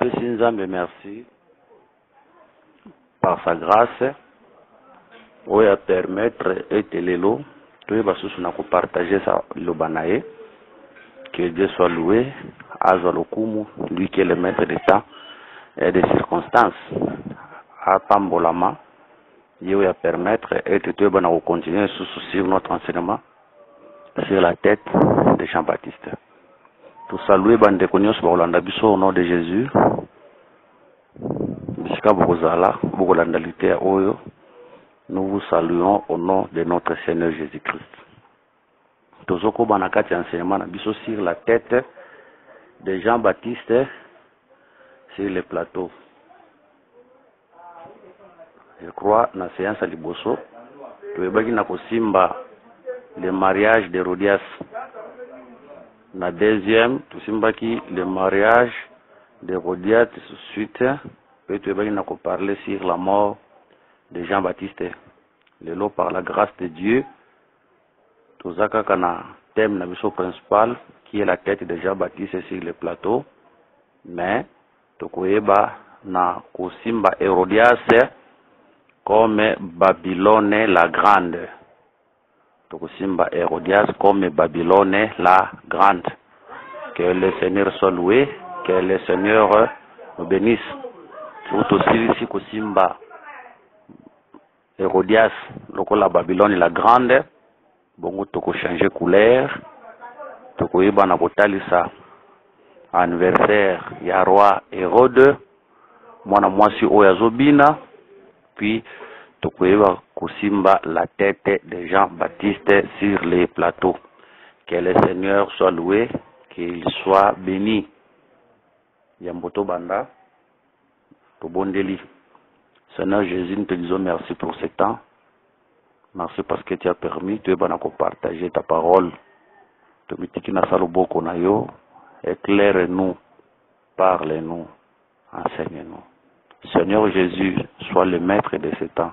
Topesi Nzambe merci par sa grâce oya permettre etelelo toyeba susu na partager sa lobanaye. Que Dieu soit loué, azwa lokumu, lui qui est le maître des temps et des circonstances. Apambolama, Dieu va permettre et toyeba na continuer sur notre enseignement sur la tête de Jean-Baptiste. Tout saluer bande konyos ba biso au nom de Jésus. Bisika bokozala bokolanda lite oyo. Nous vous saluons au nom de notre Seigneur Jésus-Christ. Tozoko banakati enseignement na biso sur la tête de Jean-Baptiste sur le plateau. Je crois na séance à liboso toyebaki na kosimba le mariage d'Hérodias. Na deuxième tosimbaki le mariage d'Hérodias suite et toyebaki na ko parler sur la mort de Jean-Baptiste. Lelo par la grâce de Dieu tozaka kana thème na biso principal qui est la tête de Jean-Baptiste sur le plateau, mais tokoyeba na kosimba Hérodias comme Babylone la grande. Tokosimba Hérodias comme Babylone la grande. Que le Seigneur soit loué, que le Seigneur nous bénisse. Tout aussi ici kosimba Hérodias lokola Babylone la grande. Bongo toko changer couleur, toko yeba na kotalisa anniversaire ya roi Hérode, mwana mwasi oyo azobina, puis toko yeba kosimba la tête de Jean-Baptiste sur les plateaux. Que le Seigneur soit loué, qu'il soit béni. Yamboto banda, tobondeli. Seigneur Jésus, nous te disons merci pour ce temps. Merci parce que tu as permis de partager ta parole. Éclaire-nous, parle-nous, enseigne-nous. Seigneur Jésus, sois le maître de ce temps.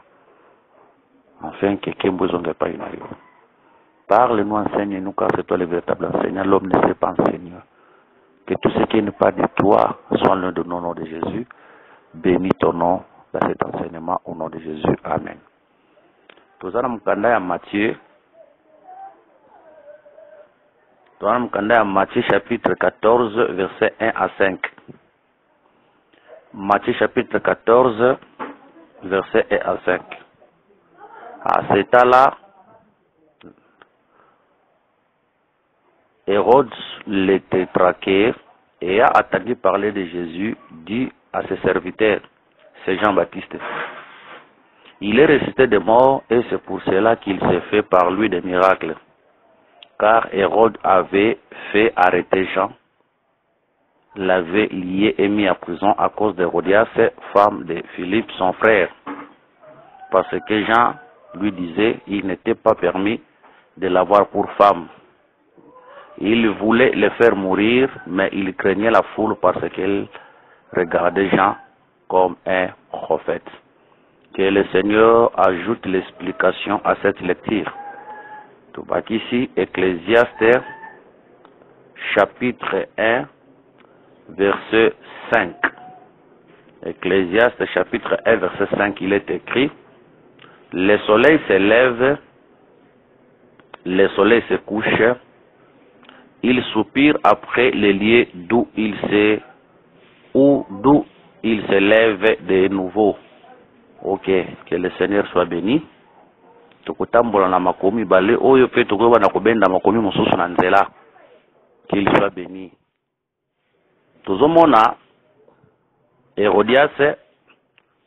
Enfin, quelqu'un besoin de pas une. Parle-nous, enseigne-nous, car c'est toi le véritable enseignant. L'homme ne sait pas enseigner. Que tout ce qui n'est pas de toi soit l'un de nos noms de Jésus. Bénis ton nom dans cet enseignement au nom de Jésus. Amen. Tozana mkanda ya Matthieu. Tozana mkanda ya Matthieu chapitre 14 verset 1 à 5. Matthieu chapitre 14 verset 1 à 5. À cet temps-là, Hérode le tétrarque ayant entendu parler de Jésus, dit à ses serviteurs, c'est Jean-Baptiste. Il est ressuscité de mort et c'est pour cela qu'il s'est fait par lui des miracles. Car Hérode avait fait arrêter Jean, l'avait lié et mis en prison à cause d'Hérodias, femme de Philippe, son frère. Parce que Jean lui disait il n'était pas permis de l'avoir pour femme. Il voulait le faire mourir, mais il craignait la foule parce qu'elle regardait Jean comme un prophète. Que le Seigneur ajoute l'explication à cette lecture. Tout bas ici, Ecclésiaste, chapitre 1, verset 5. Ecclésiaste, chapitre 1, verset 5, il est écrit, le soleil se lève, le soleil se couche, il soupire après les lieux d'où il se lève de nouveau. Ok, que le Seigneur soit béni. Tukutambola na makomi bale oyo pe tukoba na kobenda makomi mosusu na nzela. Qu'il soit béni. Tozomona Hérodias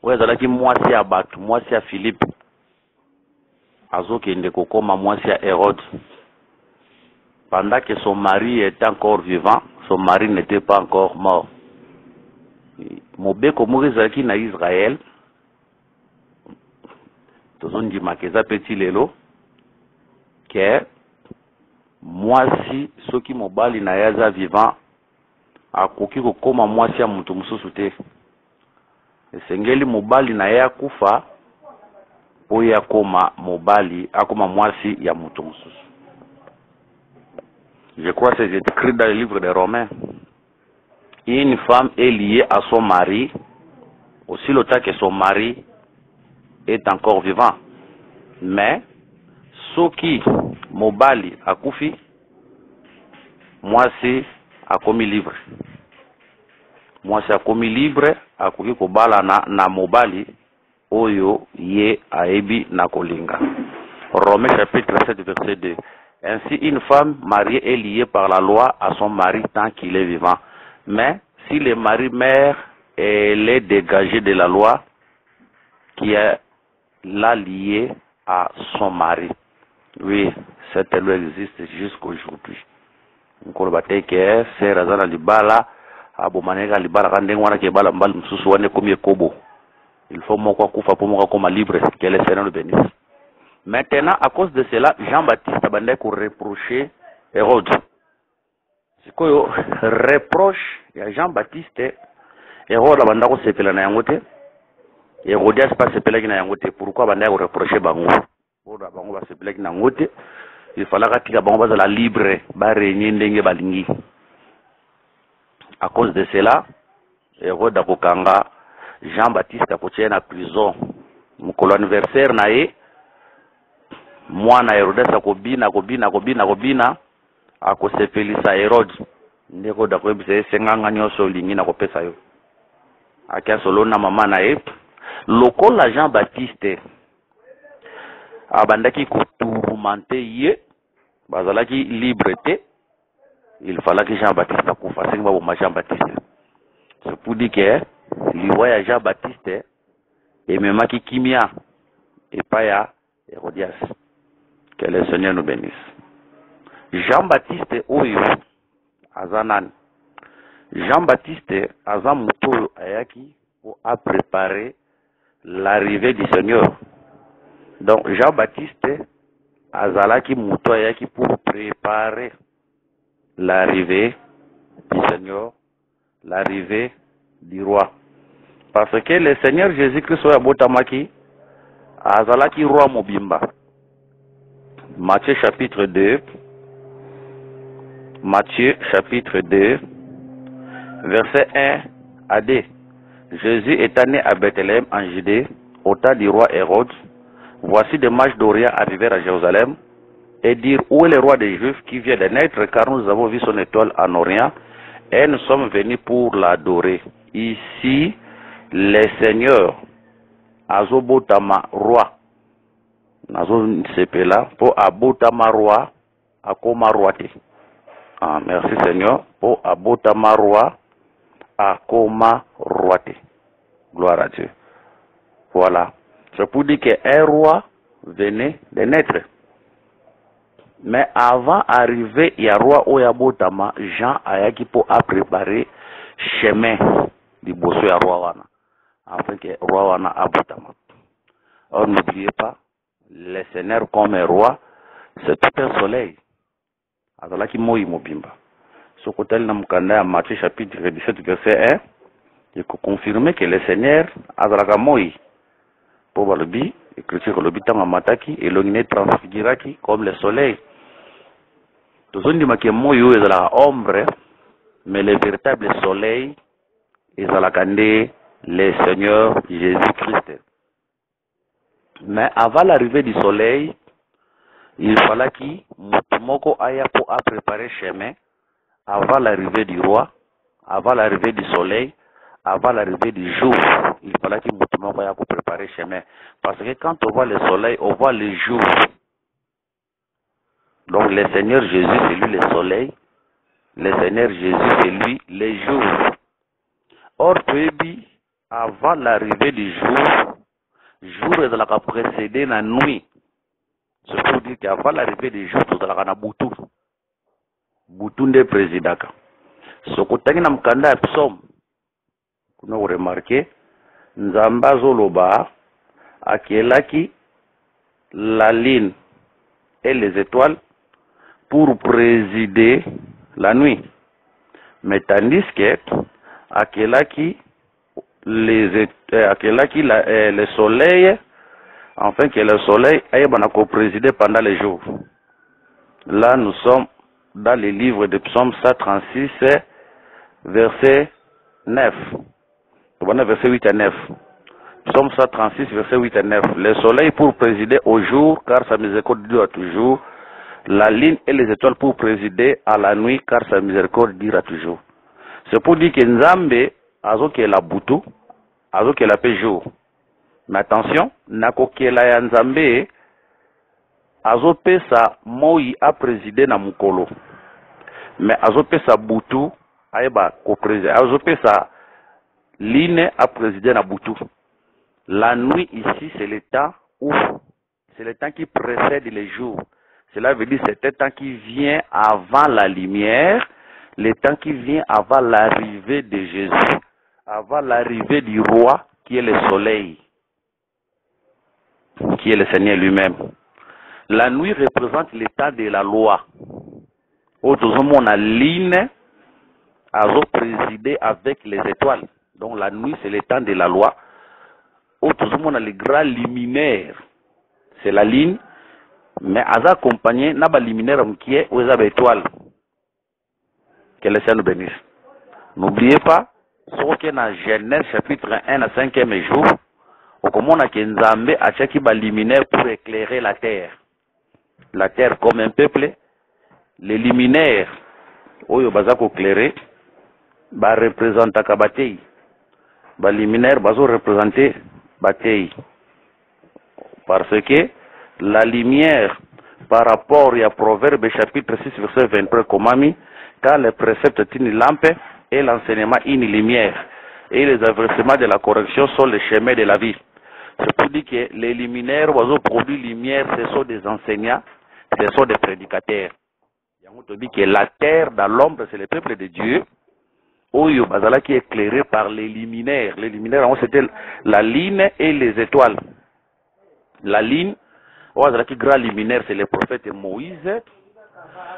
oyo azalaki mwasi ya bato, mwasi ya Philippe. Azokende kokoma mwasi ya Hérode. Pendant que son mari était encore vivant, son mari n'était pas encore mort. Mobeko morizaki na Israël. Tozondi makeza petit lelo que mwasi soki mobali na yaza vivant akoki kokoma mwasi ya mutu mususu te. Esengeli mobali na ya kufa po ya koma mobali akoma mwasi ya mutu mususu. Je crois que c'est écrit dans le livre des Romains. une femme est liée à son mari aussi longtemps que son mari est encore vivant. Mais ce qui mobali a koufi, moi c'est a commis libre. Moi c'est a commis libre a koufi kobala na mobali oyo ye aebi na kolinga. Romains chapitre 7 verset 2. Ainsi une femme mariée est liée par la loi à son mari tant qu'il est vivant. Mais si le mari meurt, elle est dégagée de la loi qui est là liée à son mari. Oui, cette loi existe jusqu'aujourd'hui. Nkolo bateke sera zana libala abomaneka libala kande ngwana ke bala mbali msusu wane komi kobo. Il faut moko kufa pour moko comme libre que le Seigneur le bénisse. Maintenant à cause de cela Jean-Baptiste abandait pour reprocher Hérode. C'est quoi reproche ya Jean-Baptiste Hérode abanda ko sepela na yangote. Hérodias pas sepela na yangote. Pourquoi abanda ko reprocher bango? Oda bango ba sepela na yangote. Il fallait que bango ba la libre ba régner ndenge balingi. À cause de cela Hérode akokanga Jean-Baptiste akotia na prison. Mukolo anniversaire na ye mwana Hérodes akobina akosepelisa Hérode. Ndeko dakoyebisa senganga nyonso olingi na kopesa yo. Akia solo na mama na ye lokola Jean-Baptiste abandaki kotourmenter ye bazalaki liberté. Il fallait que Jean-Baptiste akufa senga bomba Jean-Baptiste. C'est pour dire que l'Ivoire ya Jean-Baptiste et même qui kimia et pas ya Hérodias. Que le Seigneur nous bénisse. Jean-Baptiste oyo azanan. Jean-Baptiste azan muto ayaki a préparé l'arrivée du Seigneur. Donc Jean-Baptiste azalaki muto ayaki pour préparer l'arrivée du Seigneur, l'arrivée du roi. Parce que le Seigneur Jésus-Christ oya botamaki azalaki roi mobimba. Matthieu chapitre 2, verset 1 à 2. Jésus est né à Bethléem en Judée, au temps du roi Hérode. Voici des mages d'Orient arrivèrent à Jérusalem et dirent: où est le roi des Juifs qui vient de naître, car nous avons vu son étoile en Orient et nous sommes venus pour l'adorer. Ici, le Seigneur azobotama roi. Nazo sepela pour abotama roi akoma roi te. Ah, merci Seigneur pour abotama roi akoma roi te. Gloire à Dieu. Voilà. C'est pour dire qu'un roi venait de naître. Mais avant d'arriver, il y a roi Oyabotama, Jean ayaki pour préparer chemin du bosso ya roi wana. Afin que roi wana abotama. Or n'oubliez pas, le Seigneur comme roi, c'est tout un soleil. Azalaki moi mobimba. Ce côté là mukanda Matthieu chapitre 17 verset 1, il faut confirmer que le Seigneur azalaka moi. Pour le bi, écriture le bitanga mataki et l'ongine transfiguraki comme le soleil. Tout ce qui est moi ezalaka ombre, mais le véritable soleil ezalaka nde le Seigneur Jésus-Christ. Mais avant l'arrivée du soleil, il fallait qu'il Mutumoko aya pour préparer chemin avant l'arrivée du roi, avant l'arrivée du soleil, avant l'arrivée du jour. Il fallait qu'il Mutumoko aya pour préparer chemin. Parce que quand on voit le soleil, on voit le jour. Donc le Seigneur Jésus, c'est lui le soleil. Le Seigneur Jésus, c'est lui le jour. Or, puis, avant l'arrivée du jour est de la précédé la nuit. C'est pour dire qu'avant l'arrivée du jour, tout à la boutou. Boutou de président. Ce côté qui n'a pas de psaume. Nous avons remarqué, Nzamba Zoloba, Akelaki, la lune et les étoiles pour présider la nuit. Mais tandis que Akelaki, le soleil, afin que le soleil aille présider pendant les jours. Là, nous sommes dans le livre de Psaume 136, verset 9. Verset 8 et 9. Psaume 136, verset 8 et 9. Le soleil pour présider au jour, car sa miséricorde dure toujours. La lune et les étoiles pour présider à la nuit, car sa miséricorde dure toujours. C'est pour dire que Nzambe, azo qui est la boutou, azo qui est la paix jour. Mais attention, nako qui est la Nzambe, azo pe sa moi a présidé na mukolo. Mais azo pe sa boutou, aeba ko présider. Azo pe sa lune a présidé na boutou. La nuit ici, c'est le temps où, c'est le temps qui précède les jours. Cela veut dire c'est le temps qui vient avant la lumière, le temps qui vient avant l'arrivée de Jésus, avant l'arrivée du roi qui est le soleil, qui est le Seigneur lui-même. La nuit représente l'état de la loi. Autrement, on a ligne à présider avec les étoiles. Donc la nuit, c'est le temps de la loi. Autrement, on a le grand luminaire. C'est la ligne. Mais à accompagné, n'a pas luminaire qui est aux étoiles. Que le Seigneur nous bénisse. N'oubliez pas, ce qui est dans Genèse chapitre 1 à 5e jour, au comment on a Nzambe a chaque luminaire pour éclairer la terre. La terre comme un peuple, les luminaires, oyo bazako éclairer, ba représenter kabatei. Ba luminaire bazo représenter batei. Parce que la lumière par rapport à Proverbe chapitre 6 verset 23 Komami, quand le précepte est une lampe et l'enseignement une lumière et les avertissements de la correction sont les chemins de la vie. C'est pour dire que les luminaires oiseaux produits lumière, ce sont des enseignants, ce sont des prédicateurs. On te dit que la terre dans l'ombre c'est le peuple de Dieu. Oyo bazala qui est éclairé par les luminaires. Les luminaires c'était la ligne et les étoiles. La ligne qui grand luminaire, c'est le prophète Moïse.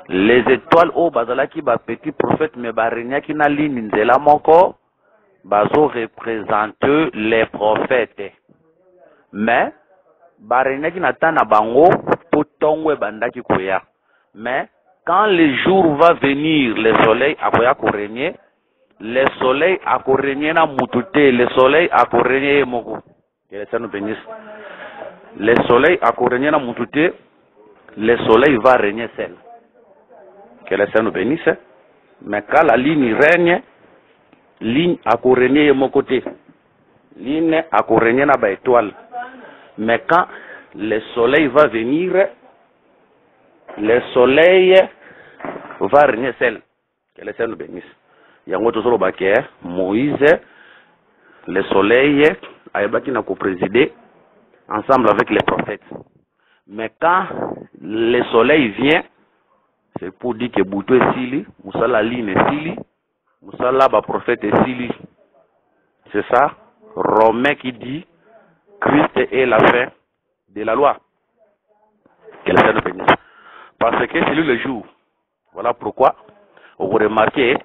Les étoiles, bazalaki ba petit prophète, mais barenya qui na ligne nzela moko, bazo représente les prophètes. Mais barenya qui n'atana bango, potongwe bandaki koya. Mais quand le jour va venir, le soleil akoya korégner, le soleil a korégner na mutute, le soleil a korégner moko. Que le Seigneur nous bénisse. Le soleil a régné dans Moutouté, le soleil va régner seul. Que le Seigneur nous bénisse. Mais quand la ligne règne, ligne a régné de mon côté. Ligne a régné dans la étoile. Mais quand le soleil va venir, le soleil va régner seul. Que le Seigneur nous bénisse. Il y a un autre baquet, Moïse, le soleil a présidé ensemble avec les prophètes. Mais quand le soleil vient, c'est pour dire que Boutou est Sili, Moussa la ligne est Sili, Moussa la prophète est Sili. C'est ça, Romain qui dit, Christ est la fin de la loi. Que le Seigneur nous bénisse. Parce que c'est lui le jour. Voilà pourquoi, vous remarquez,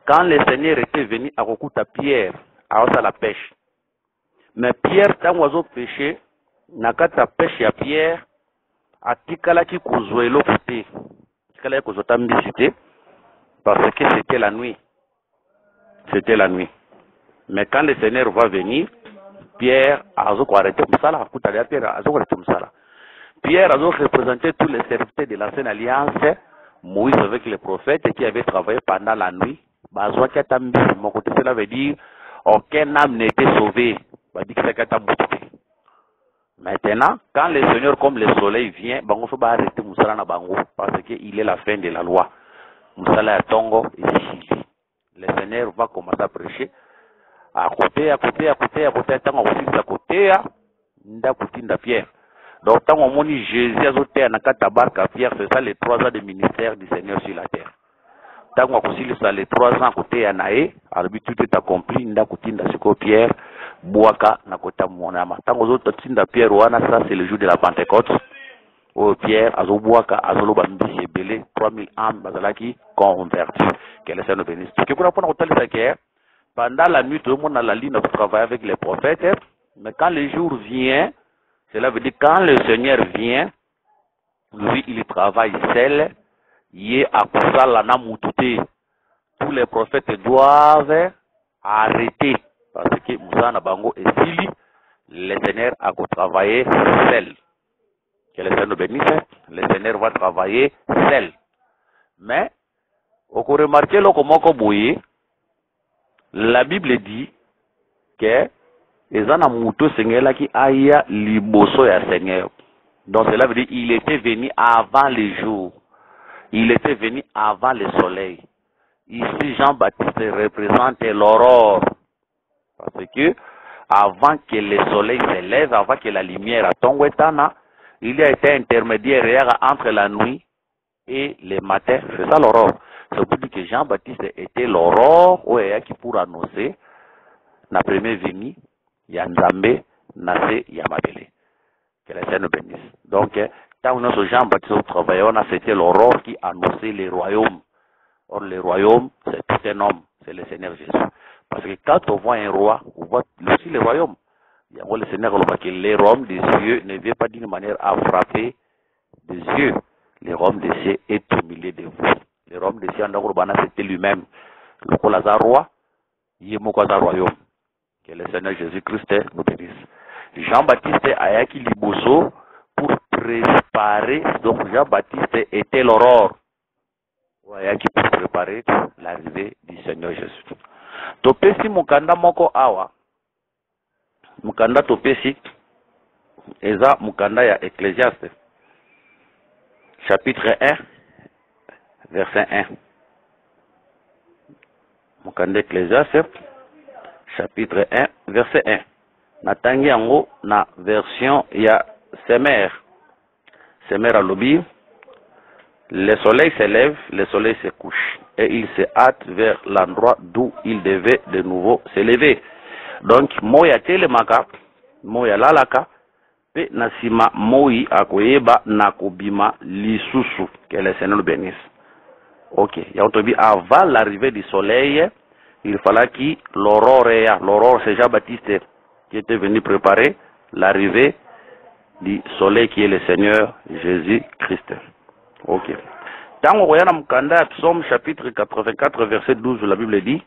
quand le Seigneur était venu à Rokuta Pierre, à la pêche, mais Pierre, tant oiseau péché, n'a qu'à ta pêche à Pierre, à Tikalaki Kouzuelo Fouté, Tikalaki Kouzotambi parce que c'était la nuit. C'était la nuit. Mais quand le Seigneur va venir, Pierre a arrêté Moussala, Pierre a arrêté Moussala. Pierre a représenté tous les serviteurs de l'ancienne alliance, Moïse avec les prophètes qui avaient travaillé pendant la nuit. Mon côté, cela veut dire aucun âme n'était sauvé. Maintenant, quand le Seigneur, comme le soleil vient, il faut arrêter Moussala na bango parce qu'il est la fin de la loi. Moussala Tongo ici. Le Seigneur va commencer à prêcher. À côté, tant à côté, nda Pierre. Donc, tant on dit Jésus a zoté à Nakatabarka Pierre, c'est ça les 3 ans de ministère du Seigneur sur la terre. Tant qu'on a ça les 3 ans à côté à Naé, alors tout est accompli, nda kutinda siko Pierre, Boaka, Nakota Monama. Tant aux autres tinda Pierre, Ouana, ça c'est le jour de la Pentecôte. Oh Pierre, Azo Boaka, Azolo Bambi, et Belé, 3000 âmes, Bazalaki, convertis. Que le Seigneur bénisse. Ce que vous apprenez au tel Saker, pendant la nuit, tout le monde a la ligne pour travailler avec les prophètes, mais quand le jour vient, cela veut dire quand le Seigneur vient, lui il travaille seul, il est à Kousala Namoutouté. Tous les prophètes doivent arrêté parce que Moussa Bango et Sili, le Seigneur a travaillé seul. Que le Seigneur nous bénisse, le Seigneur va travailler seul. Mais, on peut remarquer comment la Bible dit que Ezana Mouto Seigneur qui aïa liboso ya Seigneur. Donc cela veut dire qu'il était venu avant les jours. Il était venu avant le soleil. Ici, Jean-Baptiste représente l'aurore. Parce que, avant que le soleil se lève, avant que la lumière tombe, il y a été intermédiaire entre la nuit et le matin. C'est ça l'aurore. C'est pour dire que Jean-Baptiste était l'aurore, qui pour annoncer la première venue, Yanzambe, Nase, Yamabele. Que le Seigneur nous bénisse. Donc, quand on a Jean-Baptiste travaillait, c'était l'aurore qui annonçait les royaumes. Or, le royaume, c'est tout un homme, c'est le Seigneur Jésus. Parce que quand on voit un roi, on voit aussi le royaume. Il y a le Seigneur qui le royaume des cieux ne vient pas d'une manière à frapper des yeux. Le royaume des cieux est au milieu de vous. Le royaume des cieux, c'était lui-même. Le roi, il est mon royaume. Que le Seigneur Jésus-Christ nous bénisse. Jean-Baptiste a acquis Liboso pour préparer. Donc Jean-Baptiste était l'aurore. Qui pour préparer l'arrivée du Seigneur Jésus. Topesi mukanda moko awa. Mukanda topesi eza mukanda ya Ecclésiaste. Chapitre 1, verset 1. Mukanda Ecclésiaste, chapitre 1, verset 1. Natangi yango na version ya Semer. Semer alobi. Le soleil se lève, le soleil se couche, et il se hâte vers l'endroit d'où il devait de nouveau se lever. Donc, moya telemaka, moya lalaka, pe nasima moi akoyeba nakobima lisusu, que le Seigneur nous bénisse. Ok, avant l'arrivée du soleil, il fallait que l'aurore c'est Jean-Baptiste qui était venu préparer l'arrivée du soleil qui est le Seigneur Jésus-Christ. Ok. Dans le Psaume chapitre 84, verset 12, la Bible dit,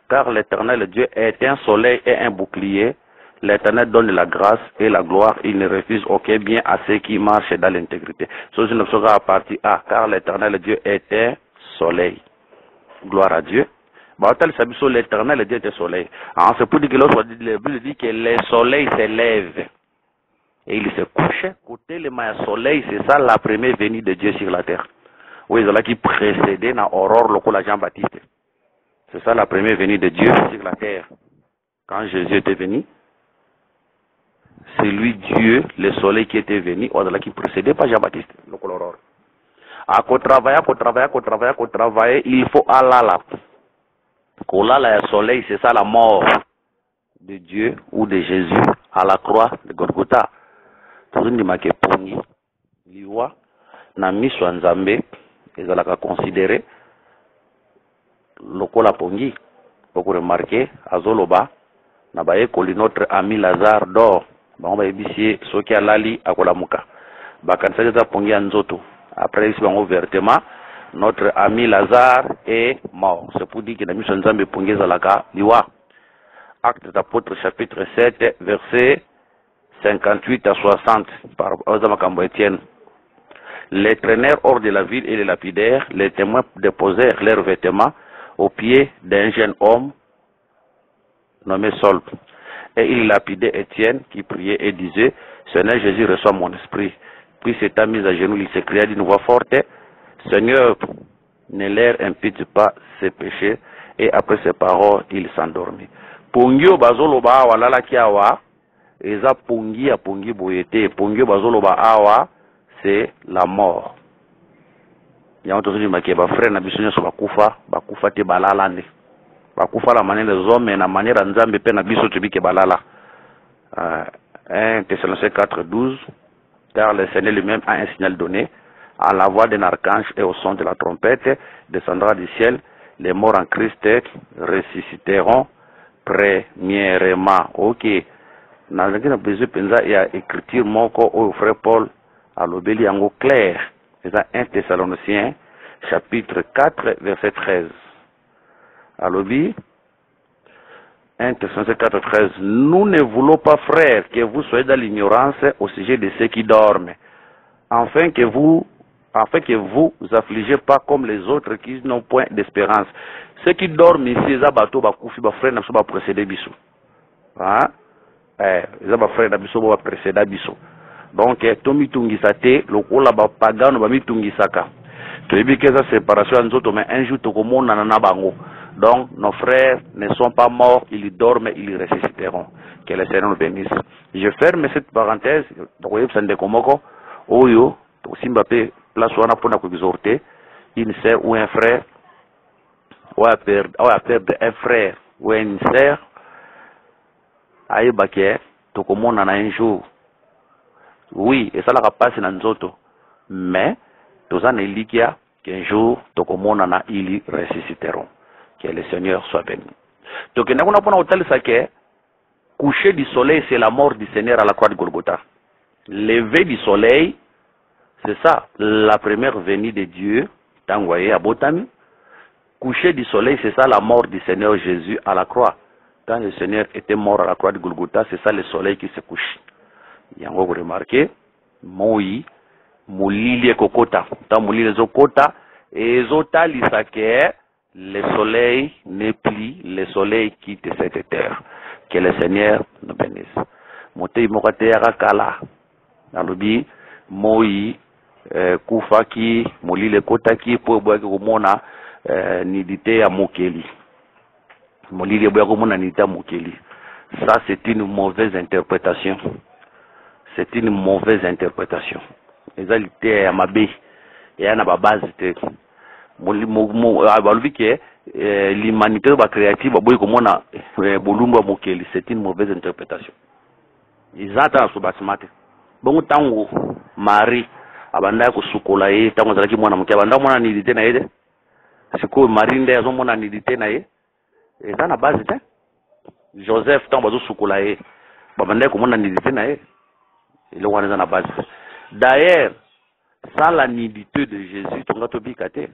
car l'Éternel Dieu est un soleil et un bouclier. L'Éternel donne la grâce et la gloire. Il ne refuse aucun bien à ceux qui marchent dans l'intégrité. Ceci ne sera à partir A, car l'Éternel Dieu est un soleil. Gloire à Dieu. L'Éternel Dieu est un soleil. C'est pour dire que l'autre la Bible dit que le soleil se lève. Et il se couche, côté le soleil, c'est ça la première venue de Dieu sur la terre. Oui, c'est là qui précédait dans l'aurore, le Jean-Baptiste. C'est ça la première venue de Dieu sur la terre. Quand Jésus était venu, c'est lui Dieu, le soleil qui était venu, c'est là qui précédait pas Jean-Baptiste, l'aurore. À travailler, il faut aller là. Quand là, le soleil, c'est ça la mort de Dieu ou de Jésus à la croix de Golgotha. Tozindimake pongi liwa na miso nzambe ezalaka considéré lokola pongi pour remarquer azoloba na bayekoli notre ami Lazare dort bango bayebisi soki alali akolamuka bakanisa za pongi ya nzoto après isi bango vertement notre ami Lazare est mort. C'est pour dire que na miso nzambe pongi ezalaka liwa. Actes des Apôtres chapitre 7 verset 58 à 60 par Etienne. Les traînèrent hors de la ville et les lapidèrent. Les témoins déposèrent leurs vêtements aux pieds d'un jeune homme nommé Saul. Et il lapidait Étienne qui priait et disait, Seigneur Jésus, reçois mon esprit. Puis s'étant mis à genoux, il s'écria d'une voix forte, Seigneur, ne leur impute pas ses péchés. Et après ces paroles, il s'endormit. Pongio bazoloba walala kiawa. Eza pongi ya pongi boyete pongi bazoloba awa c'est la mort. Ya on tozili makeba frère na biso nyoso bakufa te balala ne. Bakufa la manière des hommes na manière nzambe pe na biso tubike balala. 1 Thessaloniciens 4:12 car le Seigneur lui-même a un signal donné à la voix d'un archange et au son de la trompette descendra du ciel, les morts en Christ ressusciteront premièrement. OK. Dans le besoin il y a écriture moko au frère Paul à l'obéli en clair. C'est 1 Thessaloniciens chapitre 4 verset 13. À l'obéli 1 Thessaloniciens 4:13. Nous ne voulons pas, frères, que vous soyez dans l'ignorance au sujet de ceux qui dorment, afin que vous affligez pas comme les autres qui n'ont point d'espérance. Ceux qui dorment ici, ils ont frère n'a pas précédé biso. Hein? Ils ont frère n'a pas précédé biso. Donc, tomi tungisate, lokola ba pagano ba mitungisaka. Tu dis que sa séparation nous autres, mais un jour tu commandes na bango. Donc, nos frères ne sont pas morts, ils dorment, ils ressusciteront. Que le Seigneur nous bénisse. Je ferme cette parenthèse. Donc, vous savez, Oyo, Simba pe place wana pour nous exhorter, une sœur ou un frère, ou à perdre un frère ou une sœur, aïe baké, tu commandes un jour. Oui, et ça la passe dans nous autres. Mais, tous en élikia, qu'un jour, tu commandes ils ressusciteront. Que le Seigneur soit béni. Donc, nous avons un hôtel que coucher du soleil, c'est la mort du Seigneur à la croix de Golgotha. Lever du soleil, c'est ça, la première venue de Dieu, t'envoyé à Botami. Coucher du soleil, c'est ça la mort du Seigneur Jésus à la croix. Quand le Seigneur était mort à la croix de Golgotha, c'est ça le soleil qui se couche. Il y a vous remarquez, Moï, Moulili Kokota, tant Moulili Zokota, et Zota Lisake, le soleil ne plie, le soleil quitte cette terre. Que le Seigneur nous bénisse. Moté Mokatea Kala, Nalobi, Moï, Koufaki, Moulili Kotaki, pour boire Mona, Nidite à Mokeli. Moulili Boyagomona Nidita Mokeli. Ça, c'est une mauvaise interprétation. C'est une mauvaise interprétation. Les alités à ma baie et à ma base. L'humanité créative, c'est une mauvaise interprétation. Ils attendent ce bâtiment. Bon, tango, Marie, abanda ko sukola ye, tango zalaki mwana muke, abanda mwana nidité na yede. C'est quoi, Marie nde azo mwana nidité na ye? Et ça na base, Joseph, tango bazo sukola ye, babanda ko mwana nidité na ye. Il est dans la base. D'ailleurs, sans la nudité de Jésus, tu vas bicate.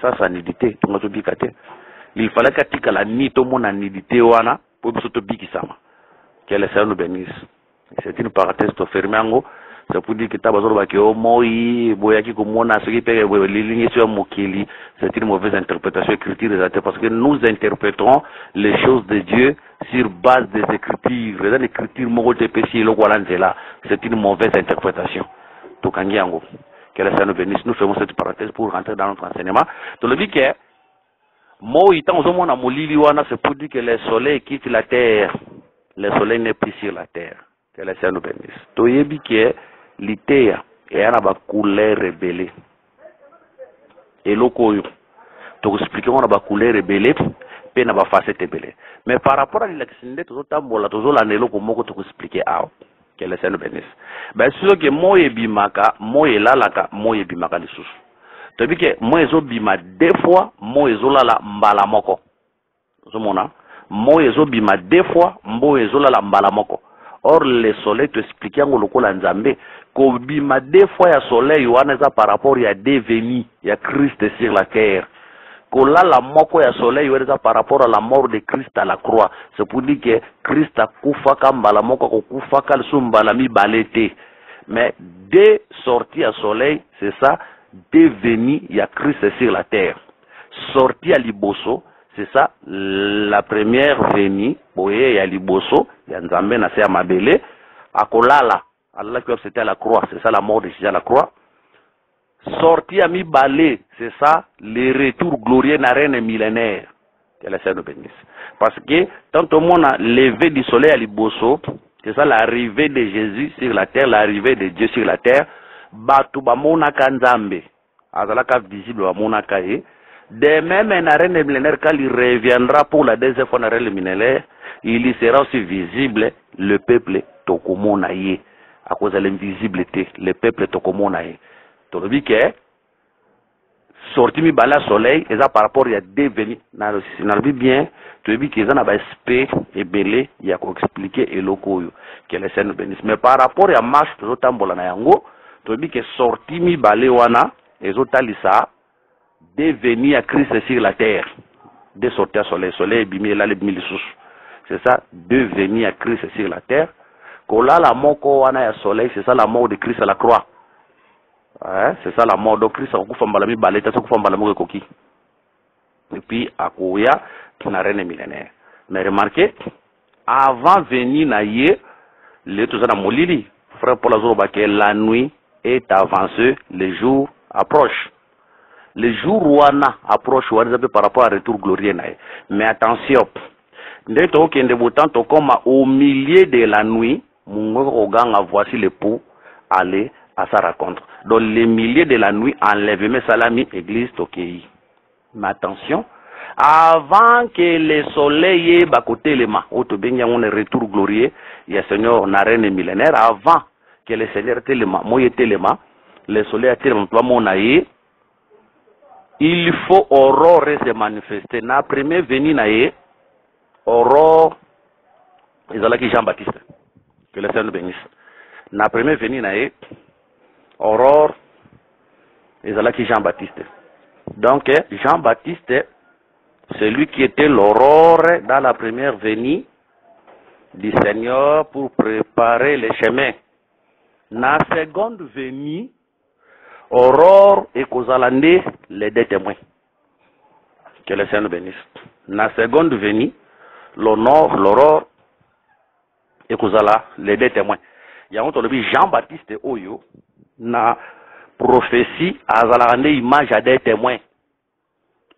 Ça, c'est la nudité, tu vas bicate. Il fallait que la nudité, mon nudité, wana, pour que tu bicama. Que le Seigneur nous bénisse. C'est une parenthèse de fermer en haut. C'est pour dire que tu as besoin de Moï, Boyaki, comme on a ce qui peut lignes sur Mokeli. C'est une mauvaise interprétation écriture parce que nous interprétons les choses de Dieu sur base des écritures. Les écritures, c'est une mauvaise interprétation. Tout que le Seigneur nous bénisse. Nous faisons cette parenthèse pour rentrer dans notre enseignement. Tu le dis que Moï, tant au monde à Moliliwana, c'est pour dire que le soleil quitte la terre. Le soleil n'est plus sur la terre. Que le Seigneur nous bénisse. Tu dis que l'idée est à la couleur rebelle. Et l'okoyo. Tu expliques qu'on a la couleur rebelle, puis on a la facette rebelle. Mais par rapport à l'élection, tu as toujours l'année comme tu expliques. Que le Seigneur nous bénisse. Ben, c'est sûr que moi et bimaka, moi et lalaka, moi et bimaka les sous. Tu dis que moi et zo bima deux fois, moi et zo lala mbalamoko. Zomona. Moi et zo bima deux fois, moi et zo lala mbalamoko. Or, le soleil te explique en lokola nzambe, ko bima deux fois ya soleil, yohaneza par rapport ya devenu, ya Christ sur la terre. Ko lala moko ya soleil, yohaneza par rapport à la mort de Christ à la croix. C'est pour dire que Christ a koufaka mbalamoko, ko koufaka l'sumbalami balete. Mais dès sorti à soleil, c'est ça, devenu, il y a Christ sur la terre. Sorti à Liboso, c'est ça, la première venue, il y a Liboso, il y a Nzambe na se Mabele, à Kolala, Allah qui c'était à la croix, c'est ça la mort de Jésus à la croix. Sorti à mi-balé, c'est ça, le retour glorieux na reine millénaire. Que le Seigneur nous bénisse. Parce que, tant au monde a levé du soleil à Liboso, c'est ça l'arrivée de Jésus sur la terre, l'arrivée de Dieu sur la terre. Batu ba monaka nzambe. Azalaka visible ba monaka ye. De même, un reine millénaire, quand il reviendra pour la deuxième fois, un reine millénaire, il y sera aussi visible le peuple Tokomona ye. À cause de l'invisibilité, le peuple Tokomona ye. Tu le dis que, sorti mi bala soleil, et ça par rapport à devenu, n'a le bien, tu le dis qu'ils en avaient espé et belé, il y a qu'à expliquer et locoyo, que les scènes bénissent. Mais par rapport à marche, tu le na yango, tu le dis que sorti mi balé wana, et zotalisa, devenu à Christ sur la terre, de sortir soleil, soleil, bimé, là, les mille sous. c'est ça, deux venues à Christ sur la terre. Kola la mort wana ya soleil, c'est ça la mort de Christ à la croix. Ouais, c'est ça la mort de Christ à kufambala mi baleta sa kufambala mo koki. Et puis à Kouya, qui n'a rien millénaire. Mais remarquez, avant venir na ye, les tout ça na molili, frère Paul Azoroba que la nuit est avancée, les jours approchent. Les jours wana approche par rapport à retour glorieux. Mais attention, au milieu de la nuit, voici l'époux aller à sa rencontre. Dans les milieux de la nuit, enlèvement salami, église Tokei. Mais attention, avant que le soleil ait côté les mains, au on est retour glorieux, il y a Seigneur n'a rien de millénaire, avant que le Seigneur ait les mains, moi était les mains, le soleil a été mon aïe. Il faut aurore se manifester. Na premier venu naé, aurore, ils ont là qui Jean-Baptiste. Que le Seigneur nous bénisse. Na premier venu naé, aurore, ils ont là qui Jean-Baptiste. Donc, Jean-Baptiste, c'est lui qui était l'aurore dans la première venue du Seigneur pour préparer les chemins. Na seconde venue, Aurore et Kozalande, les deux témoins. Que le Seigneur nous bénisse. Na seconde venue, l'aurore et Kozala, les deux témoins. Il y a un Jean-Baptiste Oyo, na prophétie, Azalande image à des témoins.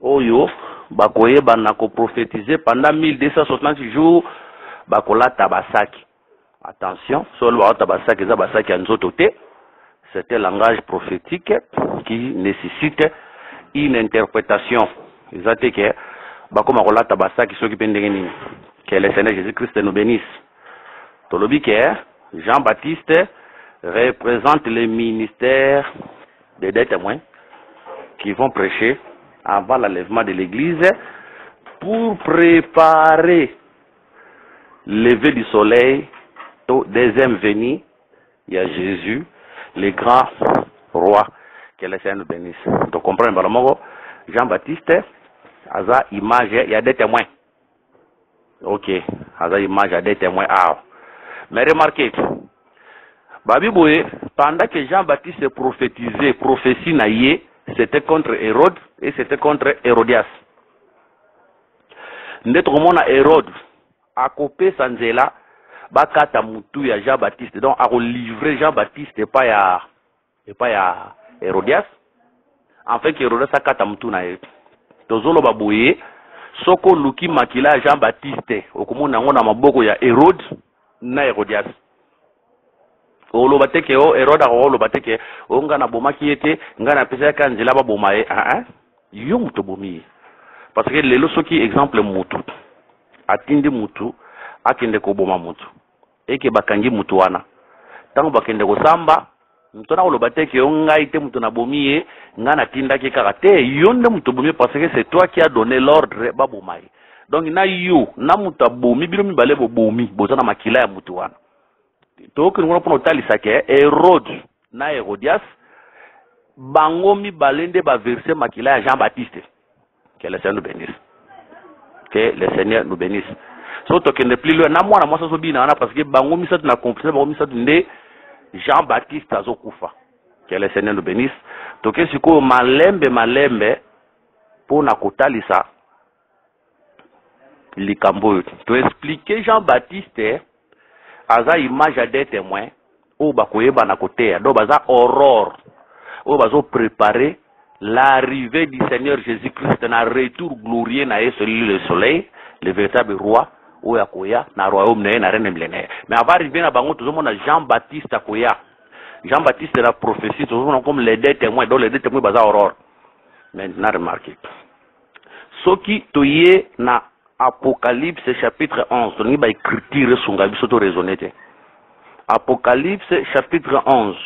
Oyo, Bakoye, Banako prophétisé pendant 1260 jours, Bakola Tabasaki. Attention, seulement Tabasaki, Zabasaki, Anzotote. C'est un langage prophétique qui nécessite une interprétation. Ils ont dit que, que le Seigneur Jésus-Christ nous bénisse. Tolobi que Jean-Baptiste représente le ministère des deux témoins qui vont prêcher avant l'enlèvement de l'église pour préparer le lever du soleil au deuxième venue. Il y a Jésus, les grands rois, que le Seigneur nous bénisse. Donc, comprenez, Jean-Baptiste, Aza image, il y a des témoins. Ok, Aza image, il y a des témoins. Ah. Mais remarquez, Babi Boé, pendant que Jean-Baptiste prophétisait, prophétie naïe, c'était contre Hérode et c'était contre Hérodias. Notre monde à Hérode, a coupé Sanzela, bakata mutu ya Jean-Baptiste, donc a livré Jean-Baptiste et pas ya Hérodias. En fait, Hérodias a kata mutu na ye. Tozolo babouye, soko luki makila Jean-Baptiste, okumuna ngona maboko ya Hérode na Hérodias. Oloba teke o Hérode a oloba teke o ngana boma kiete, ngana pesa kanzela ba boma e yo mutu bomi. Parce que lelo soki exemple mutu atindi mutu akende ko boma mutu eke bakangi mutu wana tango bakende ko samba mutona oloba teke o ngai te mutu na bomi e ngana tinda ke karate yonde mutu bomi parce que c'est toi qui as donné l'ordre ba boma. Donc na yo na mutu bomi biro mi bale bo bomi bozana makila ya mutu wana. Donc nous prenons talisa ke Hérode na Hérodias bango mi balende ba verser makila ya Jean-Baptiste. Que le Seigneur nous bénisse. Que le Seigneur nous bénisse. Surtout que ne plus loin, na moi ça bien parce que bango mi ça na compris bango mi ça de Jean-Baptiste azokufa. Que le Seigneur nous bénisse. Donc que siko malembe pour na kotalisa likambo to expliquer Jean-Baptiste aza image des témoins ou bakoyeba na côté do baza aurore ou bazo préparer l'arrivée du Seigneur Jésus-Christ dans un retour glorieux na celui le soleil, le véritable roi ou yakoya na royaume na reine millénaire. Mais avant d'arriver na bango tout le monde Jean-Baptiste akoya. Jean-Baptiste la prophétie tout le monde comme les deux témoins dont les deux témoins baza aurore. Maintenant remarquez. Ce qui toye na Apocalypse chapitre 11, on y va écrire sur la biso to raisonner. Apocalypse chapitre 11.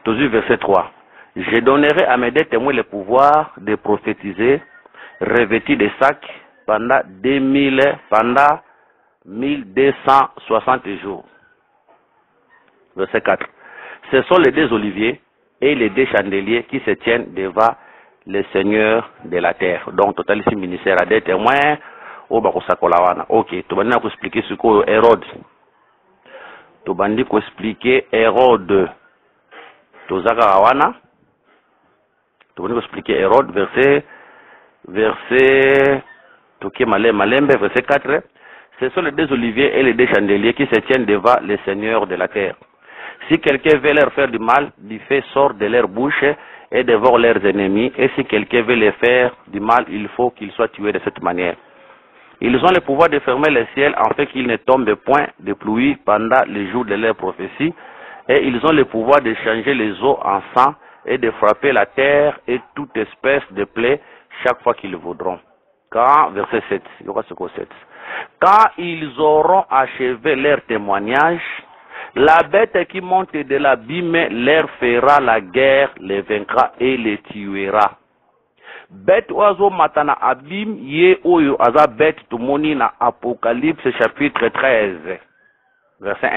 Toujours verset 3. Je donnerai à mes deux témoins le pouvoir de prophétiser, revêtis de sacs pendant 1260 jours. Verset 4. Ce sont les deux oliviers et les deux chandeliers qui se tiennent devant le Seigneur de la terre. Donc, total ici, ministère à des témoins, o bakosakola wana. Ok, tobandi na koexplike sikoyo Hérode. Tobandi koexplike Hérode. Tozaka wana. Tobandi koexplike Hérode verset toke malembe verset 4. Ce sont les deux oliviers et les deux chandeliers qui se tiennent devant les seigneurs de la terre. Si quelqu'un veut leur faire du mal, du feu sort de leur bouche et dévore leurs ennemis. Et si quelqu'un veut les faire du mal, il faut qu'ils soient tués de cette manière. Ils ont le pouvoir de fermer le ciel afin qu'il ne tombe point de pluie pendant les jours de leur prophétie. Et ils ont le pouvoir de changer les eaux en sang et de frapper la terre et toute espèce de plaie chaque fois qu'ils voudront. Quand, verset 7, il y aura ce que 7. Quand ils auront achevé leur témoignage, la bête qui monte de l'abîme leur fera la guerre, les vaincra et les tuera. Bête oiseau matana abîme ye oyo aza bête tumoni na Apocalypse chapitre 13, verset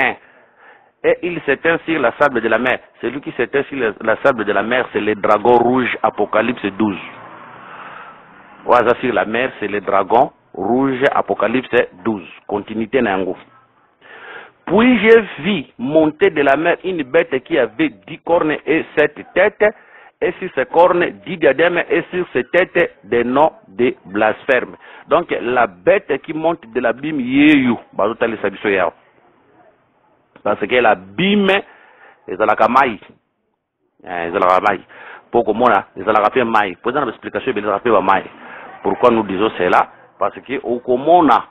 1. Et il s'éteint sur la sable de la mer. Celui qui s'éteint sur la sable de la mer, c'est le dragon rouge, Apocalypse 12. Oiseau sur la mer, c'est le dragon rouge, Apocalypse 12. Continuité nango. Puis j'ai vu monter de la mer une bête qui avait 10 cornes et 7 têtes, et sur ces cornes 10 diadèmes, et sur ces têtes des noms de blasphème. Donc la bête qui monte de l'abîme yeyu, parce que l'abîme est à la kamaï, pour moi ils ont la maï. Pour une explication, ils ont la maï. Pourquoi nous disons cela? Parce que au comona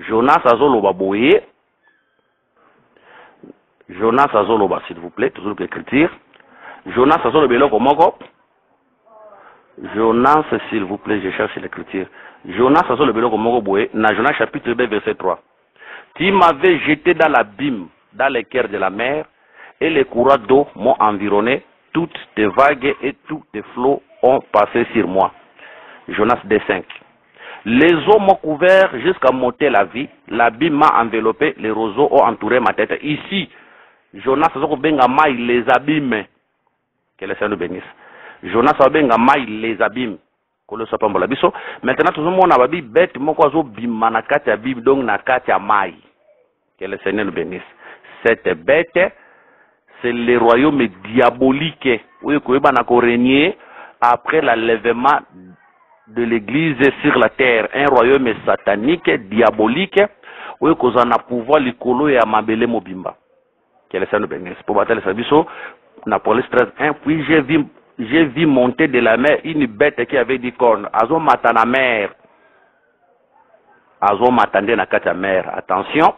Jonas azoloba boye. Jonas azoloba, s'il vous plaît, toujours l'écriture. Jonas azoloba beloko moko. Jonas, s'il vous plaît, je cherche l'écriture. Jonas azoloba beloko moko boye. Na Jonas chapitre 2 verset 3. Tu m'avais jeté dans l'abîme, dans les cœurs de la mer, et les courants d'eau m'ont environné. Toutes tes vagues et tous tes flots ont passé sur moi. Jonas 2:5. Les eaux m'ont couvert jusqu'à monter la vie. L'abîme m'a enveloppé. Les roseaux ont entouré ma tête. Ici, Jonas a les abîmes. Que le Seigneur nous bénisse. Jonas a les abîmes. Maintenant, tout le monde a dit bête moko bima na kati ya Bible donc na kati ya mai. Que le Seigneur nous bénisse. Cette bête, c'est le royaume diabolique. Oui, qu'on régner après l'enlèvement de l'église sur la terre, un royaume satanique, diabolique, où qu'on a pouvoir l'écolo et à mabele mobimba. Que le Seigneur nous bénisse. Pour battre le service, Napoléon 13:1, puis j'ai vu monter de la mer une bête qui avait 10 cornes. Azo matana mer. Azo matande na kati ya mer. Attention.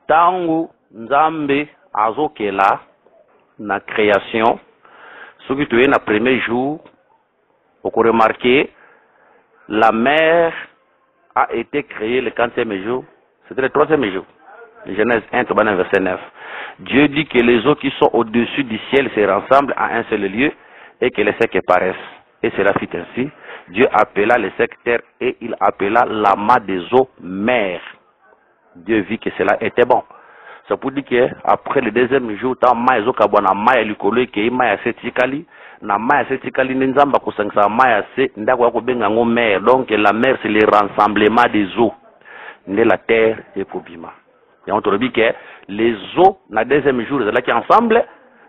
Tangu Nzambe azo kela na création. Ce qui tu es na premier jour. Pour remarquer, la mer a été créée le 40e jour. C'était le 3e jour. Genèse 1, verset 9. Dieu dit que les eaux qui sont au-dessus du ciel se rassemblent à un seul lieu et que les secs paraissent. Et cela fit ainsi. Dieu appela les secs terre et il appela l'amas des eaux mer. Dieu vit que cela était bon. C'est pour dire qu'après le 2e jour, tant maïzo kabwana maïa likolo ke maïa setikali. Na maïa setikali nzamba kusangsa maïa se ndako yako benga ngo mer. Donc la mer c'est le rassemblement des eaux. Né la terre et kobima. Et on te dit que les eaux na 2e jour elles sont ensemble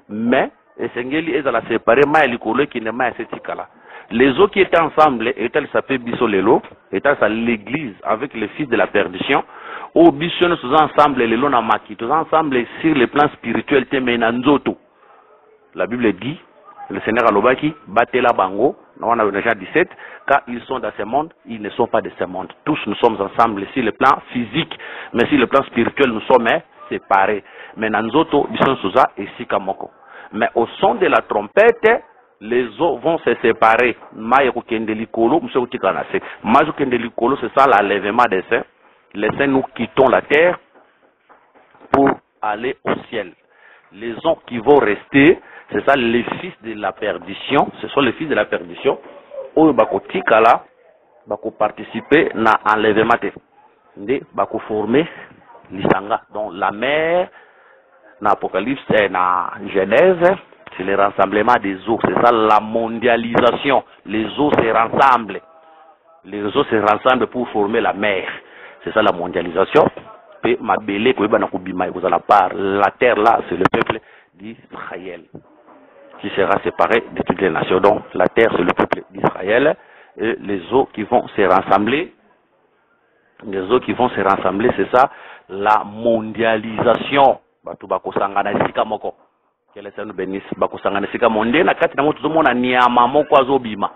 mais esengeli ezala séparer maïa likolo qui ne maïa setikala. Les eaux qui étaient ensemble étaient s'appelait bisolelo, étaient à l'église avec les fils de la perdition. Au biso nous sommes ensemble les lona maki, tous ensemble sur le plan spirituel temenanzoto. La Bible dit, le Seigneur Alobaki, batela bango, on a déjà 17, car ils sont dans ce monde, ils ne sont pas de ce monde. Tous nous sommes ensemble sur le plan physique, mais sur le plan spirituel nous sommes séparés. Mais nanzoto biso souza et sikamoko. Mais au son de la trompette, les eaux vont se séparer. Maïko kendelikolo, monsieur Utikanase. Maïko kendelikolo, c'est ça l'enlèvement des saints. Les saints, nous quittons la terre pour aller au ciel. Les gens qui vont rester, c'est ça les fils de la perdition. Ce sont les fils de la perdition. Eux, bakotikala, bako participer na enlèvement. Ndé, bako former l'isanga. Donc la mer, na Apocalypse, na Genèse, c'est le rassemblement des eaux. C'est ça la mondialisation. Les eaux se rassemblent. Les réseaux se rassemblent pour former la mer. C'est ça la mondialisation. Et ma belle, la terre là, c'est le peuple d'Israël qui sera séparé de toutes les nations. Donc la terre, c'est le peuple d'Israël. Et les eaux qui vont se rassembler, c'est ça, la mondialisation. Que les Seigneur bénisse. Bakosangana sika monde na kati na moto zomona nyama moko azobima.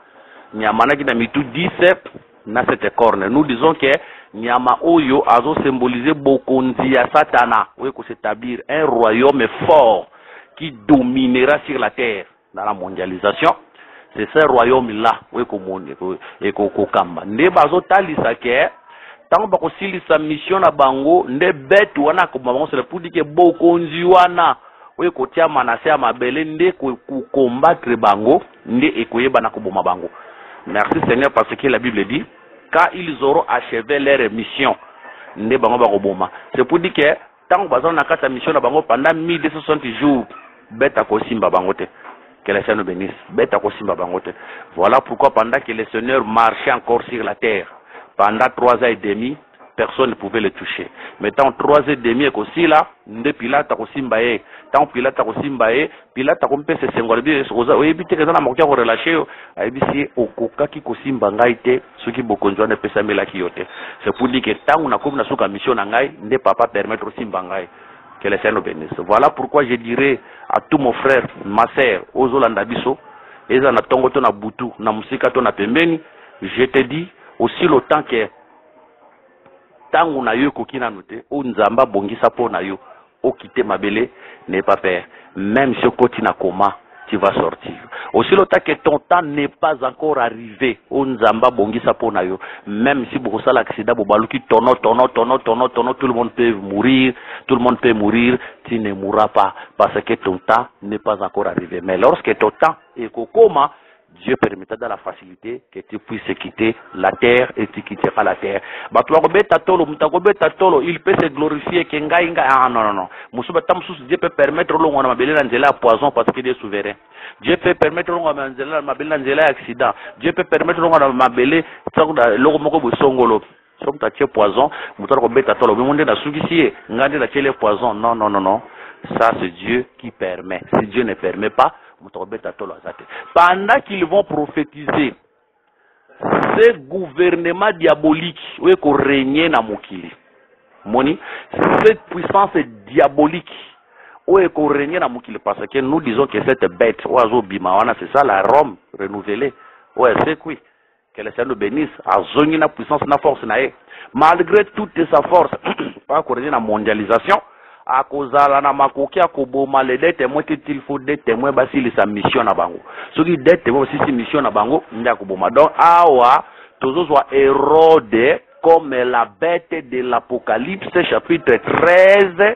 Nyama na kina mitu 17 na cette corne. Nous disons que nyama oyo azo symboliser bokonzi ya Satana. Oui, qu'on s'établir un royaume fort qui dominera sur la terre dans la mondialisation. C'est ce royaume-là, oui, qu'on kamba. Ne bazo talisa ke tant bako silisa mission na bango nde betu wana ko bango c'est pour dire que bokonzi wana oui, kotia manase ya mabele nde combattre bango nde ekoyeba na koboma bango. Merci Seigneur parce que la Bible dit quand ils auront achevé leur mission nde bango bakoboma. C'est pour dire que tant bazon na kata mission na bango pendant 1260 jours beta ko simba bango te. Que le Seigneur bénisse. Beta ko simba bango te. Voilà pourquoi pendant que le Seigneur marchait encore sur la terre pendant 3 ans et demi, personne ne pouvait le toucher. Mais tant 3 ans et demi aussi là, nde Pilate a kosimbaye. Tant Pilate a kosimbaye, Pilate a kompé se sengolbi oza oyebite ke na mokia ko relâcher ayebisi okoka ki kosimba ngai te soki bokonjwa ne pesa melaki yote. C'est pour dire que tant on a comme na suka mission na ngai, nde papa permettre osimba ngai. Que le Seigneur bénisse. Voilà pourquoi je dirais à tous mon frère, ma sœur, aux Olanda biso, eza na tongo to na butu, na musika to na pembeni, je te dis aussi le temps que tangu na yo kokina note o nzamba bongisa po na yo o quitter mabele n'est pas peur, même si koti na koma tu vas sortir. Aussi le temps que ton temps n'est pas encore arrivé o nzamba bongisa po na yo, même si beaucoup ça l'accident bobaluki tono tout le monde peut mourir, tu ne mourras pas parce que ton temps n'est pas encore arrivé. Mais lorsque ton temps est kokoma, Dieu permettra dans la facilité que tu puisses quitter la terre et tu quitteras la terre. Il peut se glorifier que ah non. Dieu peut permettre de poison parce qu'il est souverain. Dieu peut permettre de accident. Dieu peut permettre de poison. Non. Ça c'est Dieu qui permet. Si Dieu ne permet pas, pendant qu'ils vont prophétiser ce gouvernement diabolique oui qu'on règne na mokili moni cette puissance diabolique oui qu'on règne na mokili parce que nous disons que cette bête oiseau bimawana c'est ça la Rome renouvelée ouais c'est quoi que le Seigneur nous bénisse a zoni na puissance na force na malgré toute sa force pas qu'on règne na mondialisation à cause de la makoki à koboma les deux témoins qu'il faut des témoins basi les sa mission na bango ceux qui des témoins aussi si mission na bango nda koboma donc awa toujours soit Hérode comme la bête de l'Apocalypse chapitre 13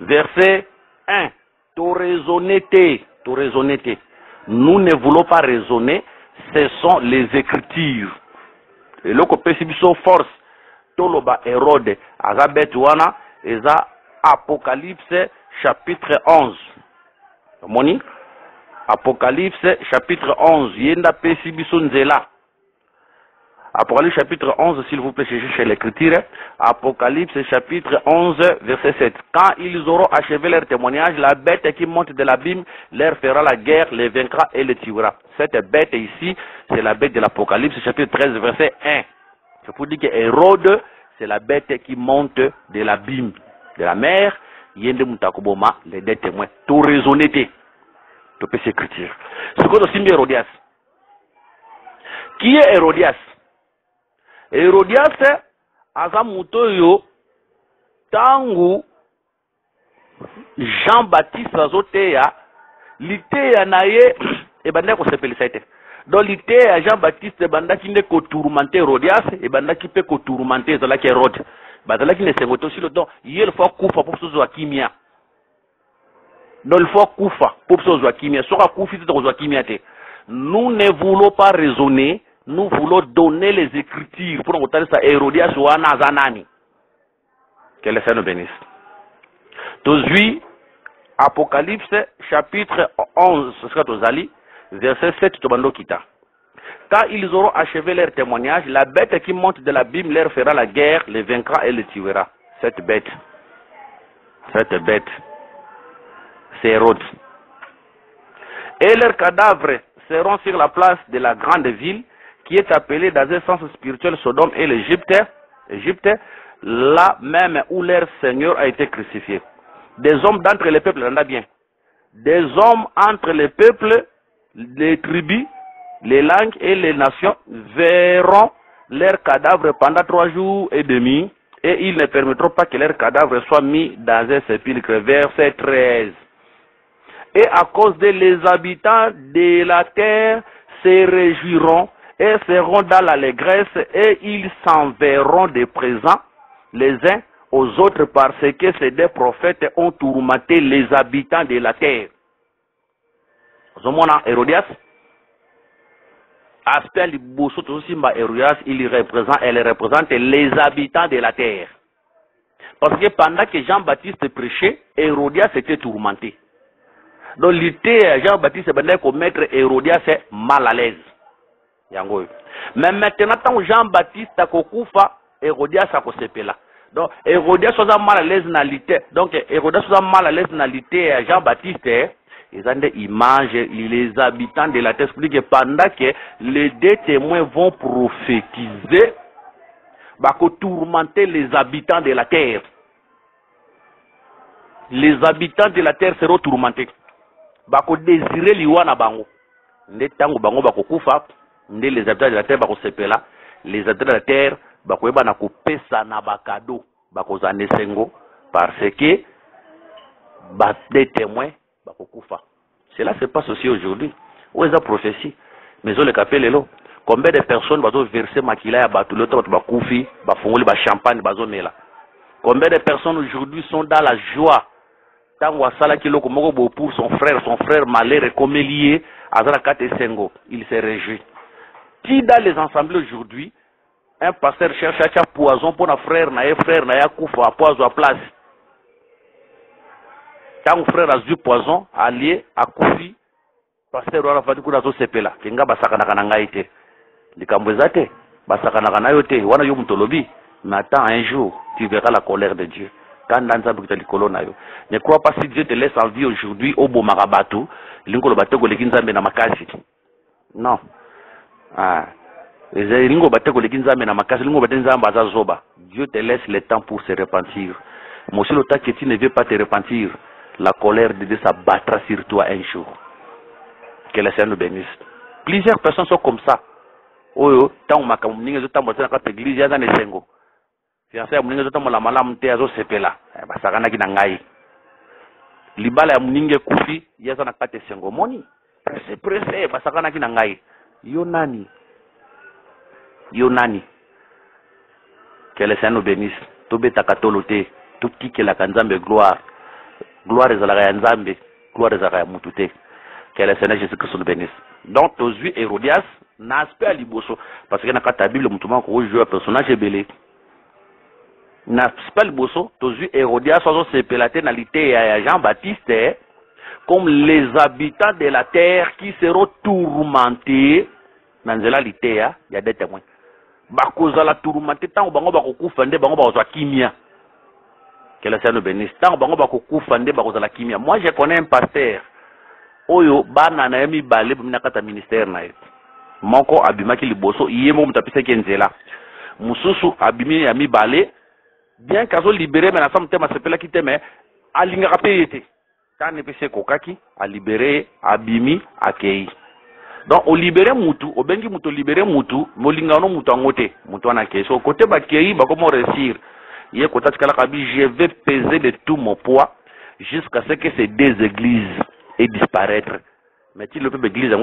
verset 1 to raisonner nous ne voulons pas raisonner ce sont les Écritures et le copé force Toloba Hérode, Azabet wana, eza Apocalypse chapitre 11. Moni? Apocalypse chapitre 11. Yenda Pesibiso Nzela. Apocalypse chapitre 11, s'il vous plaît, chez l'écriture. Apocalypse chapitre 11, verset 7. Quand ils auront achevé leur témoignage, la bête qui monte de l'abîme leur fera la guerre, les vaincra et les tuera. Cette bête ici, c'est la bête de l'Apocalypse chapitre 13, verset 1. C'est pour dire que Hérode, c'est la bête qui monte de l'abîme, de la mer. Yende Moutakoboma, les deux témoins. Tout raisonner, tout peut s'écrire. Ce qu'on a aussi Hérodias. Qui est Hérodias? Hérodias, Azamutoyo, Tangu, Jean-Baptiste Azotea, Litea Naye, et Banda qu'on s'appelle ça. Donc l'idée à Jean-Baptiste banda qui n'est qu'au tourmenté Hérodias et banda qui peut qu'au tourmenté Zala qui Hérode. Banda qui ne s'est aussi le temps. Il faut coufa pour ce Joachimia. Donc il faut coufa pour ce Joachimia. Sera coufi de Joachimia. Nous ne voulons pas raisonner. Nous voulons donner les Écritures pour nous ça Hérodias ou Anazanani. Que le Seigneur nous bénisse. Aujourd'hui, Apocalypse chapitre 11, ce sera Tozali. Verset 7, Tobando Kita. Quand ils auront achevé leur témoignage, la bête qui monte de l'abîme leur fera la guerre, les vaincra et les tuera. Cette bête, c'est Hérode. Et leurs cadavres seront sur la place de la grande ville, qui est appelée dans un sens spirituel Sodome et l'Égypte, là même où leur Seigneur a été crucifié. Des hommes d'entre les peuples, on a bien. Des hommes entre les peuples, les tribus, les langues et les nations verront leurs cadavres pendant 3 jours et demi, et ils ne permettront pas que leurs cadavres soient mis dans un sépulcre. Verset 13. Et à cause de les habitants de la terre se réjouiront et seront dans l'allégresse, et ils s'enverront des présents les uns aux autres, parce que ces deux prophètes ont tourmenté les habitants de la terre. Zomona Hérodias, aspect liboso tosimba Hérodias, elle représente les habitants de la terre. Parce que pendant que Jean-Baptiste prêchait, Hérodias était tourmenté. Donc l'idée Jean-Baptiste venait commettre Hérodias mal à l'aise. Mais maintenant, quand Jean-Baptiste a kokufa, Hérodias a kosepela. Donc Hérodias soit mal à l'aise dans l'idée. Donc Hérodias soit mal à l'aise dans l'idée Jean-Baptiste. Ils ont des images, les habitants de la terre, que pendant que les deux témoins vont prophétiser, pour tourmenter les habitants de la terre. Les habitants de la terre seront tourmentés. Pour désirer l'Iwana Bango. Les tango Bango Bakokufa, les habitants de la terre Bakosepela, les habitants de la terre Bakoeba Nakope Sanabakado, Bakozane Sengo, parce que des témoins. Cela se passe aussi aujourd'hui. Où est la prophétie? Mais on le capelle là. Combien de personnes vont verser maquilla à battre le temps de bakoufi, bafongoli, ba champagne, bazomela. Combien de personnes aujourd'hui sont dans la joie? Tant wasala kilo komogo pour son frère malheureux comme lié à Zarakate Sengo, il se réjouit. Qui dans les assemblées aujourd'hui, un pasteur cherche à poison pour un frère na koufa à poison à place. Quand mon frère a du poison, allié à Koufi, pasteur Rara Fadi Kuna Sepela, Kenga Basakana Kanangaite. Les Kambouezate, Basakana Kanayote, Wana Yomutolobi. Mais attends un jour, tu verras la colère de Dieu. Quand dans un colonayo. Ne crois pas si Dieu te laisse en vie aujourd'hui, au beau Marabatou, l'Ingo Batego Leginzambe Namakasi. Non. Ah. L'Ingo Batego Leginzambe Namakasi, l'Ingo Batenzamba Zazoba. Dieu te laisse le temps pour se repentir. Mais si le temps que tu ne veux pas te repentir, la colère de Dieu s'abattra sur toi un jour. Que le Seigneur nous bénisse. Plusieurs personnes sont comme ça. Oh, tant que ma mninga zo tambo tena kata église ya na sengo. Fiancé mninga zo tambo la malamu te azo sepela. Basakana ki na ngai. Libala ya mninga kufi ya na kata sengo moni. Presse basakana ki na ngai. Yo nani? Que le Seigneur nous bénisse. Tobeta katolote, tout qui la kanzambe gloire. Gloire à la Nzambe, gloire à la Mutute. Que le Seigneur Jésus-Christ nous bénisse. Donc, aux yeux Hérodias, n'a pas liboso. Parce que dans la Bible, le mouton qu'on joue un personnage belé. N'a pas liboso, aux yeux Hérodias, sont sépelatés dans l'ité à Jean-Baptiste, comme les habitants de la terre qui seront tourmentés. Dans la l'ité, il y a des témoins. Bakoza la tourmenté, tant que bango fende, bango bazwa kimia. Que le Seigneur nous bénisse. Tant bango bakoku fande bakoza la kimia. Moi je connais un pasteur. Oyo bana na yemi balé bimina kata ministère na ye. Moko abimaki liboso yemo mutapisa kenzela. Mususu abimi yami balé. Bien kazo libéré mais na somme tema sepela kiteme alinga kapete. Tane pese kokaki a libéré abimi akei. Donc au libéré mutu, au bengi mutu libéré mutu, molinga no mutu angote, mutu anake. So côté bakei ba comment réussir. Je vais peser de tout mon poids jusqu'à ce que ces deux églises aient disparaître. Mais si le peuple église, je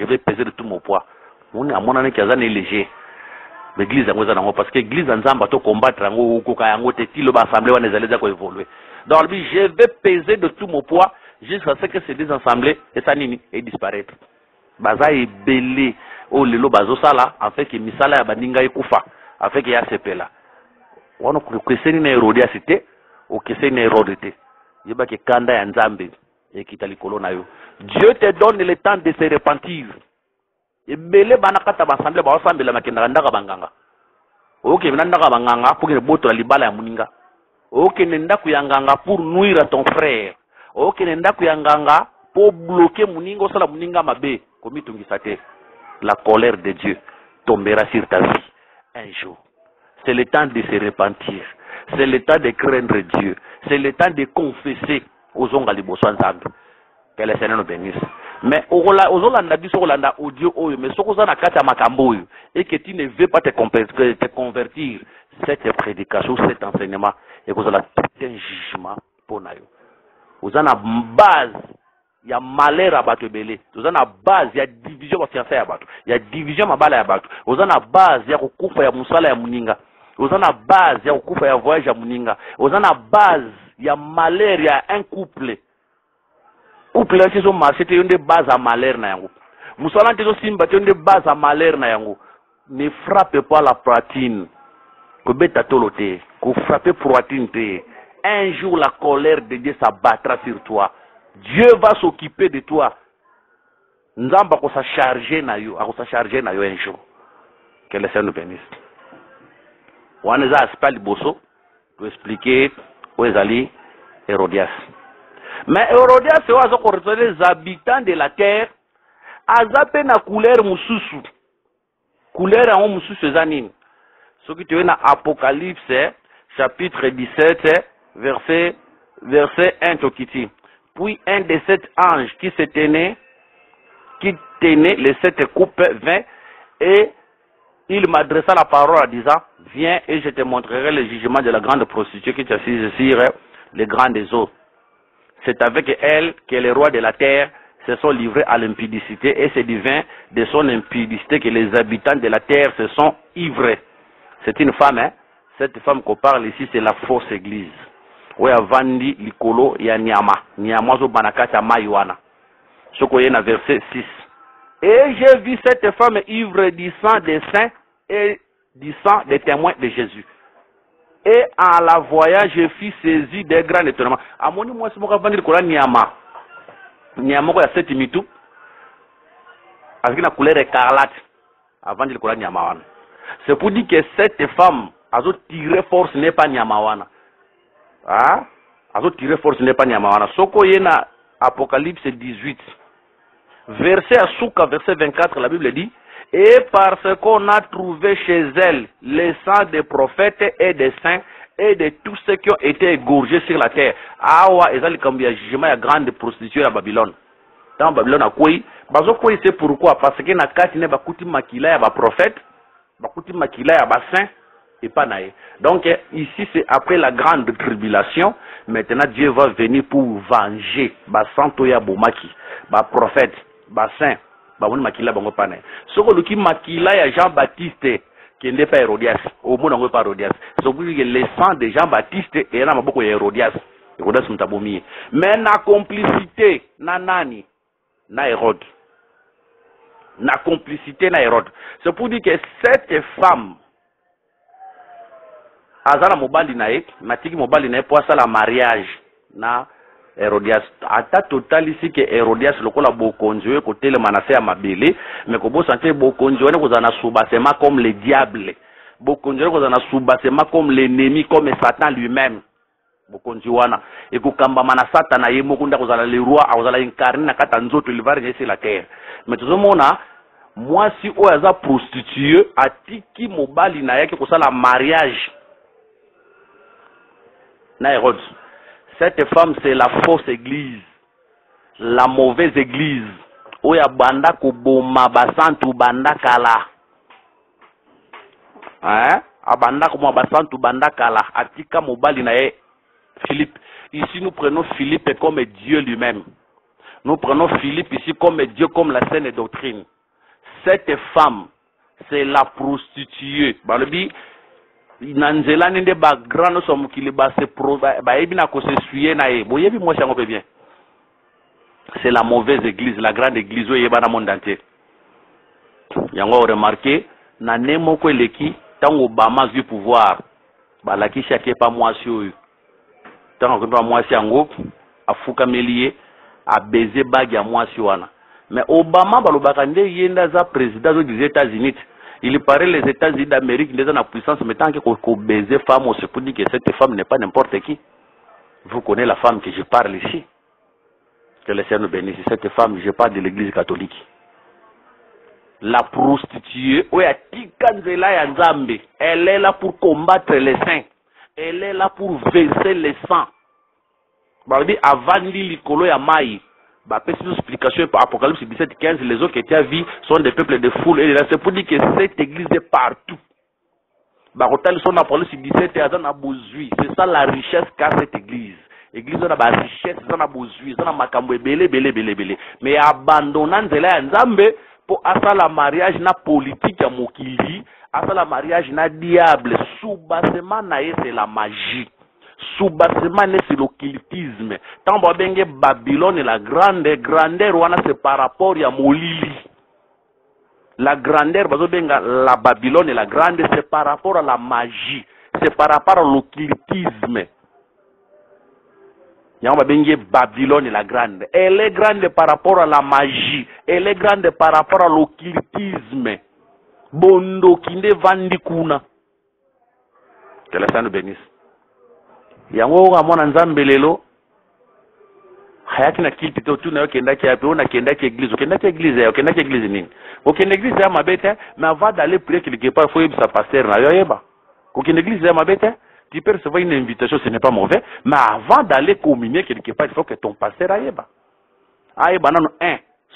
vais peser de tout mon poids. On est à mon année qui est léger. L'église, parce que l'église, on combattre, on évoluer. Donc, je vais peser de tout mon poids jusqu'à ce que ces deux assemblées aient disparaître. Baza est belé. Oh, le lo bazo sala, en fait, que misala ya baninga ekufa. Avec ya sepela wana kukeseni na Hérodias te okeseni na Hérode te yeba ke kanda ya Nzambe et qui t'a yo. Dieu te donne le temps de se repentir. Et belé banakata basamble ba osambe la makenda ndaka banganga. Ok, ndaka banganga pour que boto la libala ya muninga. Ok, nenda kuyanganga pour nuire à ton frère. Ok, nenda kuyanganga pour bloquer muninga osala muninga mabe. Komi tungisate. La colère de Dieu tombera sur ta vie un jour. C'est le temps de se repentir. C'est le temps de craindre Dieu. C'est le temps de confesser aux onga liboso nzambe. Que le Seigneur nous bénisse. Mais ozolanda biso olanda audio oyo mais sokoza na kata makambo oyo et que tu ne veux pas te convertir, cette prédication, cet enseignement et que ozala tout un jugement pour nayo. Ozana base il y a malheur à bato belé. Ozana base il y a division fiancé à bato. Il y a division mabala ya bato. Ozana base il y a kokufa ya musala ya muninga. Ozana base il y a kokufa ya voyage ya muninga. Ozana base il y a malheur il y a un couple. Couple qui sont marché te yonde base à malheur na yango. Musala te so simba te yonde base à malheur na yango. Ne frappe pas la poitrine. Ko beta tolote, ko frappe poitrine te. Un jour la colère de Dieu s'abattra sur toi. Dieu va s'occuper de toi. Nzamba ko sa charger na yo, ko sa charger na yo un jour. Que le Seigneur nous bénisse. Waneza aspect liboso pour expliquer où est allé Hérodias. Mais Hérodias c'est oiseau qu'on retrouve les habitants de la terre. Azape na couleur mususu. Couleur en mususu zanine. Ce qui tu es dans Apocalypse chapitre 17 verset 1 Tokiti. Puis un des 7 anges qui tenait les 7 coupes vint et il m'adressa la parole en disant, viens et je te montrerai le jugement de la grande prostituée qui est assise sur les grands des eaux. C'est avec elle que les rois de la terre se sont livrés à l'impudicité et c'est du vin de son impudicité que les habitants de la terre se sont ivrés. C'est une femme, hein? Cette femme qu'on parle ici, c'est la fausse église. Oui, avandi likolo ya nyama. Nyama zo banakata maywana. Sokoye na verset 6. Et j'ai vu cette femme ivre du sang des saints et du sang des témoins de Jésus. Et en la voyant, je fus saisi des grands étonnements. Amoni moi c'est mon avandi likolo nyama. Nyama ko ya 7 mitu. Avec la couleur écarlate. Avandi likolo nyama wana. C'est pour dire que cette femme a tiré force n'est pas nyamawana. Ah, a tiré force n'est pas nyamawana. Soko yena Apocalypse 18. Verset Asuka, verset 24, la Bible dit, et parce qu'on a trouvé chez elle le sang des prophètes et des saints et de tous ceux qui ont été égorgés sur la terre. Awa ezali kambia jugement ya grande prostituée à Babylone. Dans Babylone a quoi? Bazo quoi c'est pourquoi? Parce que na kati ne bakuti makila ya ba prophète. Bakuti makila ya bassin et pas naïe. Donc ici c'est après la grande tribulation. Maintenant Dieu va venir pour venger basanto ya bomaki, ba prophète, bassin, bamoni makila bango pas naïe. Soko luki makila ya Jean-Baptiste qui n'est pas Hérodias. Au monde on veut pas Hérodias. Soko que le sang de Jean-Baptiste et na maboko ya Hérodias. Hérodias mtabomi. Mais na complicité na nani? Na Hérode. Na complicité na Hérode. C'est pour dire que cette femme azala mobali nae, matiki mobali nae pour ça la mariage na Hérodias. Ata total ici que Hérodias lokola bokonjo côté le manase ya mabele, mais ko bo sentir bokonjo ne kozana soubasema comme le diable. Bokonjo kozana soubasema comme l'ennemi, comme Satan lui-même. Bokonjo wana et ko kamba mana Satan ye mokunda kozala le roi, kozala incarné na kata nzoto il va régner sur la terre. Mais tout le monde moi si o aza prostituée atiki mobali na yake kosala mariage na Hérode. Cette femme c'est la fausse église, la mauvaise église. Oya banda ko boma basantu banda kala. Hein? Abanda ko boma basantu banda kala atika mobali na ye Philippe. Ici nous prenons Philippe comme Dieu lui-même. Nous prenons Philippe ici comme Dieu, comme la saine doctrine. Cette femme, c'est la prostituée. Balobi, nanzela nende ba grand somme qui le ba se pro ba ebina ko se suyer na e. Boyebi moi chango bien. C'est la mauvaise église, la grande église où yeba na monde entier. Yango remarqué na nemo ko leki tango Obama du pouvoir. Ba la ki chake pa moi sur. Tango ko moi si yango afuka melier a baiser bague ya mwasi wana. Mais Obama balobaka nde yenda za président des États-Unis. Il paraît les États-Unis d'Amérique déjà na puissance mettant que ko baiser femme, on se peut dire que cette femme n'est pas n'importe qui. Vous connaissez la femme que je parle ici. Que le Seigneur nous bénisse. Cette femme, je parle de l'église catholique. La prostituée, elle est là pour combattre les saints. Elle est là pour verser le sang. Avant l'icolo ya maï, une explication par Apocalypse 17-15, les autres qui étaient à vie sont des peuples de foule. Et c'est pour dire que cette église est partout. C'est ça la richesse qu'a cette église. L'église a la richesse, a la richesse, a makambo belé. Mais abandonnant nzela nzambe pour asa la mariage na politique ya mokili, asa la mariage na diable, sous-bassement na c'est la magie. Sous-bassement c'est l'occultisme. Tant benge Babylone la grandeur wana c'est par rapport ya molili. La grandeur bazobenga la Babylone la grande c'est par rapport à la magie, c'est par rapport à l'occultisme. Yamba bengi Babylone la grande. Elle est grande par rapport à la magie. Elle est grande par rapport à l'occultisme. Bondo kinde vandi kuna. Que la Seigneur nous bénisse. Yango amona nzambe lelo. Hayaki na kilti to tuna yokenda ki api ona kenda ki église. Okenda ki église ya, okenda ki église nini? Okenda église ya mabete, mais avant d'aller prier quelque part, faut yeba sa pasteur na yo yeba. Okenda église ya mabete. Tu peux recevoir une invitation, ce n'est pas mauvais. Mais avant d'aller communier quelque part, il faut que ton pasteur aille. Aïeba, non,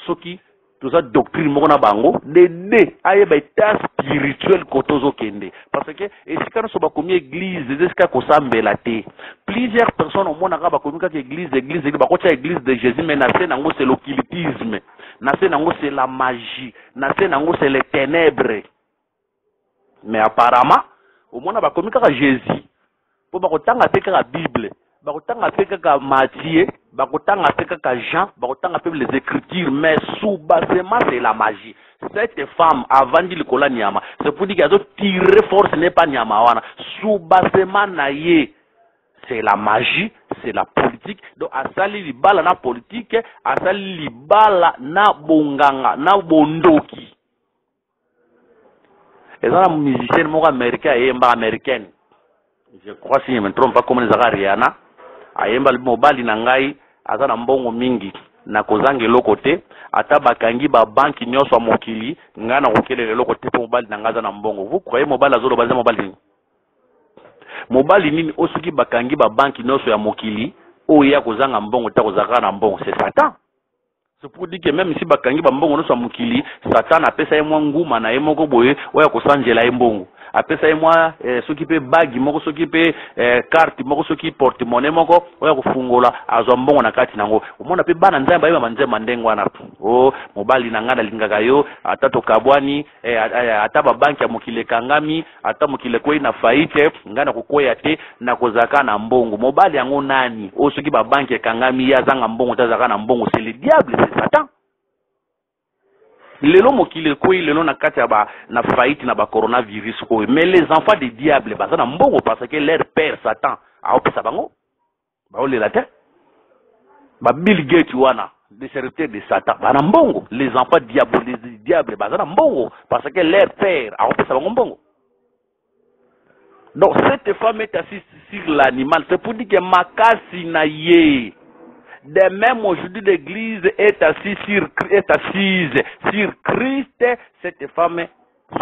ce qui, tout ça, doctrine, mona bango, de deux, aïeba, état spirituel, kotozo kende. Parce que, et si quand on va communier église, c'est ce qu'on s'en la té. Plusieurs personnes au monde, on communier église, église de Jésus, mais nassé nango, c'est l'occultisme. Nassé nango, c'est la magie. Nassé nango, c'est les ténèbres. Mais apparemment, au monde, on va communier Jésus. Pour bakotanga peka la Bible, bakotanga peka ka Matthieu, bakotanga peka ka Jean, bakotanga peka les Écritures, mais sous-bassement c'est la magie. Cette femme avant de l'école nyama, c'est pour dire qu'elle a tiré force n'est pas nyama wana. Sous-bassement naie, c'est la magie, c'est la politique. Donc asali libala na politique, asali libala na bonganga, na bondoki. Et ça la musicienne moko américaine et américaine. Je crois si je ne me trompe pas comme les Ariana, ayemba mobali nangai azana mbongo mingi na kozange lokote ata bakangi ba banki nyoso mokili ngana kokelele lokote po mobali nangaza na mbongo. Vous croyez mobali azolo baza mobali nini osuki bakangi ba banki nyoso ya mokili oya kozanga mbongo ta kozaka na mbongo, c'est Satan. C'est pour dire que même si bakangi ba mbongo nyoso mokili, Satan apesa ye mwa nguma na ye moko boye oya kosanjela ye mbongo. Après ça, moi, ceux qui paient bague, moi, ceux qui paient carte, moi, ceux qui portent monnaie, moi, on va fungola, azombo na kati nango. Au monde appelle bananza, ba manze mandengo na. Oh, mobali nangana lingagayo, atato kabwani, ataba banki ya mokile kangami, ata mokile kwe na faite, ngana kukoya te na kozaka na mbongo. Mobali yango nani? Oh, ceux qui ba banki kangami ya zanga mbongo, tazaka na mbongo, c'est le diable, c'est Satan. Lelo mokile koi lelo na kati ba na faillite na ba coronavirus koi, mais les enfants des diables baza na mbongo parce que leur père Satan a opesa bango ba ole la terre ba Bill Gates wana des serviteurs de Satan ba na mbongo, les enfants des diables baza na mbongo parce que leur père a opesa bango mbongo. Donc cette femme est assise sur l'animal, c'est pour dire que makasi na ye. De même aujourd'hui l'église est assise sur Christ, cette femme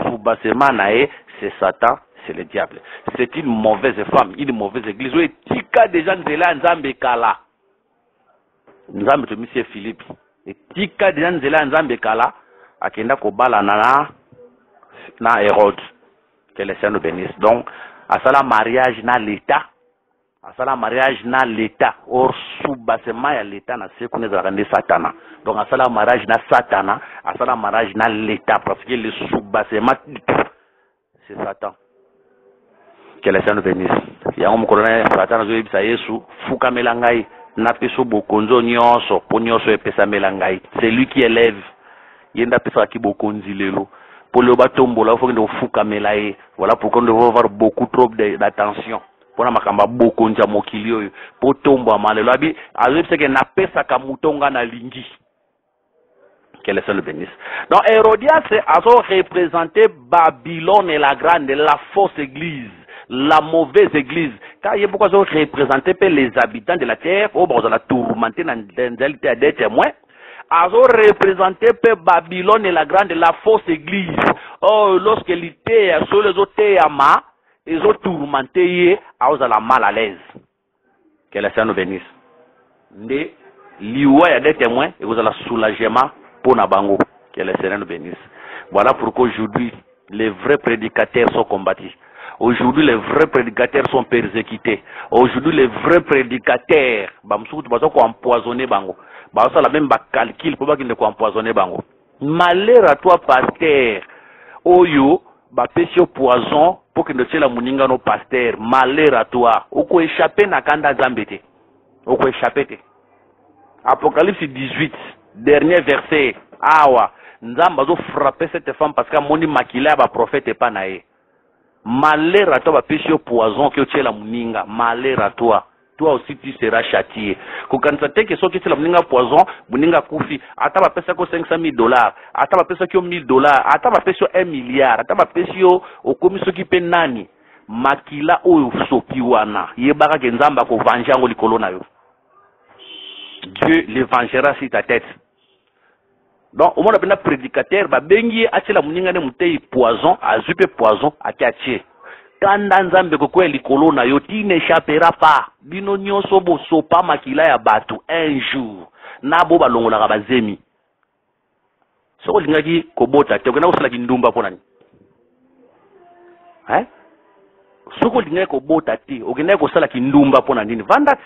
sous-bassement nae, c'est Satan, c'est le diable. C'est une mauvaise femme, une mauvaise église. Oui, tika déjà nzela nzambe kala. Nzambe to monsieur Philippe. Et tika déjà nzela nzambe kala akenda kobala na Hérode. Que le Seigneur nous bénisse. Donc, à ça la mariage na l'état. À ça, mariage na l'état. Or, sous-bassement à l'état, na ce qu'on est de Satana. Donc, à ça, mariage na Satana. À ça, mariage na l'état. Parce que le sous-bassement, c'est Satan. Que le Seigneur nous bénisse. Il y a un colonel Satan, Fouka Melangai, Napeso Bokonzo Nyonso, Ponyoso et Pesa Melangai. C'est lui qui élève. Il y a un Pesa qui Bokonzi Lelo. Pour le batombo, là, il faut que Fouka Melaye. Voilà pourquoi on doit avoir beaucoup trop d'attention. pona makamba bokonja mokili oyo po tombo malelo abi azoyebisa ke napesaka mutonga na lingi. Que le Seigneur bénisse. Donc Hérodias a représenté Babylone et la grande, la fausse église, la mauvaise église. Car il y a beaucoup de représenter les habitants de la terre, ou bon, la tourmenter dans des témoins. A représenté Babylone et la grande, la fausse église. Oh, lorsque l'été sur les autres yama, ils ont tourmenté, ils ont la mal à l'aise. Que le Seigneur bénisse. Né, liwa y a des témoins, et vous avez le soulagement. Pour Nabango, que le Seigneur nous bénisse. Voilà pourquoi aujourd'hui, les vrais prédicateurs sont combattus. Aujourd'hui, les vrais prédicateurs sont persécutés. Aujourd'hui, les vrais prédicateurs, empoisonner bango. La même calcul pour pas qu'ils ne empoisonner bango. Malheur à toi, pasteur. Oyo, péché au poison pour que ne tient la mouninga no pasteur. Malheur à toi. Oko échappé na kanda zambete. Oko échappé. Apocalypse 18. Dernier verset, awa, nzamba zo frapper cette femme parce qu'à moni makila ba prophète pas naé. Malheur à toi ba péché au poison que tu es la muninga, malheur à toi. Toi aussi tu seras châtié. Ko kanisa te que so que tu la muninga poison, muninga kufi, ata ba pesa ko $500,000, ata ba pesa ko $1,000, ata ba pesa $1 milliard, ata ba pesa o komiso ki pe nani. Makila oyo sopi wana, yebaka ke nzamba ko vanjango likolo na yo. Dieu les vengera sur ta tête. Donc, au moins, on a un prédicateur, bah, bengi, ache la muninga ne mutei poison, azupe poison, akiache. Kanda nzambe koko likolo na yo, ti n'échappera pas. Bino nyonso bo sopa makila ya batu, un jour. Na bo balongola ka bazemi. Soko lingaki kobota, te okena kosala kindumba pona ni. Hein? Soko lingaki kobota te, okena kosala kindumba pona nini. Vandat.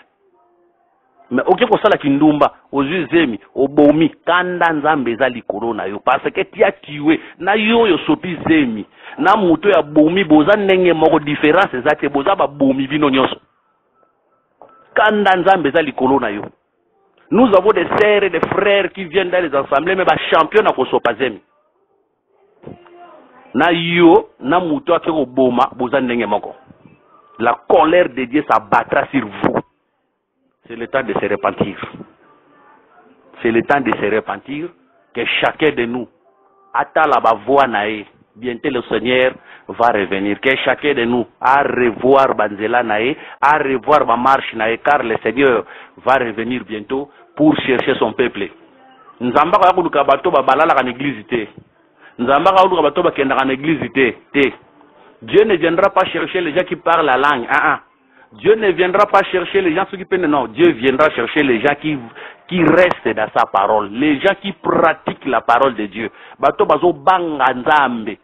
Mais ok ko sala kindumba ozuzemi obomi kanda nzambe za likolo na yo parce que tia tiwe na yo yo sopi zemi na muto ya bomi boza ndenge moko différence ezate boza ba bomi bino nyonso kanda nzambe za likolo na yo. Nous avons des sœurs et des frères qui viennent dans les assemblées mais ba champion na ko sopa zemi na yo na muto akero boma boza ndenge moko. La colère de Dieu s'abattra sur vous. C'est le temps de se repentir. C'est le temps de se repentir que chacun de nous attend la voix nae. Bientôt le Seigneur va revenir. Que chacun de nous a revoir Banzela nae, a revoir ma marche nae, car le Seigneur va revenir bientôt pour chercher son peuple. Nzamba ka kuluka bato ba balala ka église te. Nzamba ka kuluka bato ba kenda ka église te. Dieu ne viendra pas chercher les gens qui parlent la langue. Dieu ne viendra pas chercher les gens qui peuvent. Non, Dieu viendra chercher les gens qui restent dans sa parole. Les gens qui pratiquent la parole de Dieu. Bato bazo banga nzambe.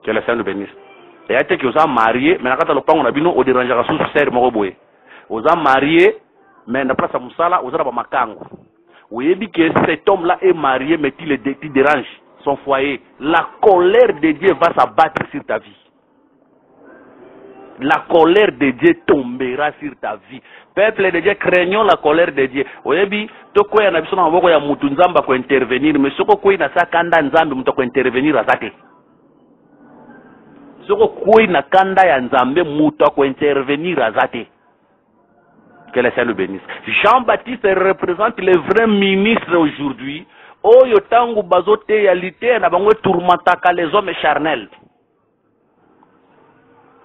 Que le Seigneur nous bénisse. Et à que vous avez marié, mais quand on a vu on dérange à sous serre moroboé. Vous avez marié, mais n'a pas sa musala, vous avez makango. Vous avez dit que cet homme-là est marié, mais il dérange son foyer. La colère de Dieu va s'abattre sur ta vie. La colère de Dieu tombera sur ta vie. Peuple de Dieu, craignons la colère de Dieu. Oyebi, toko ya nabiso na maboko ya mutu nzamba ko intervenir, mais soko koi na sa kanda nzambe mutu ko intervenir azate. Soko koi na kanda ya nzambe mutu ko intervenir azate. Que le Seigneur bénisse. Jean-Baptiste représente les vrais ministres aujourd'hui. Oyo tangu bazote ya lité na bango tourmentaka les hommes charnels.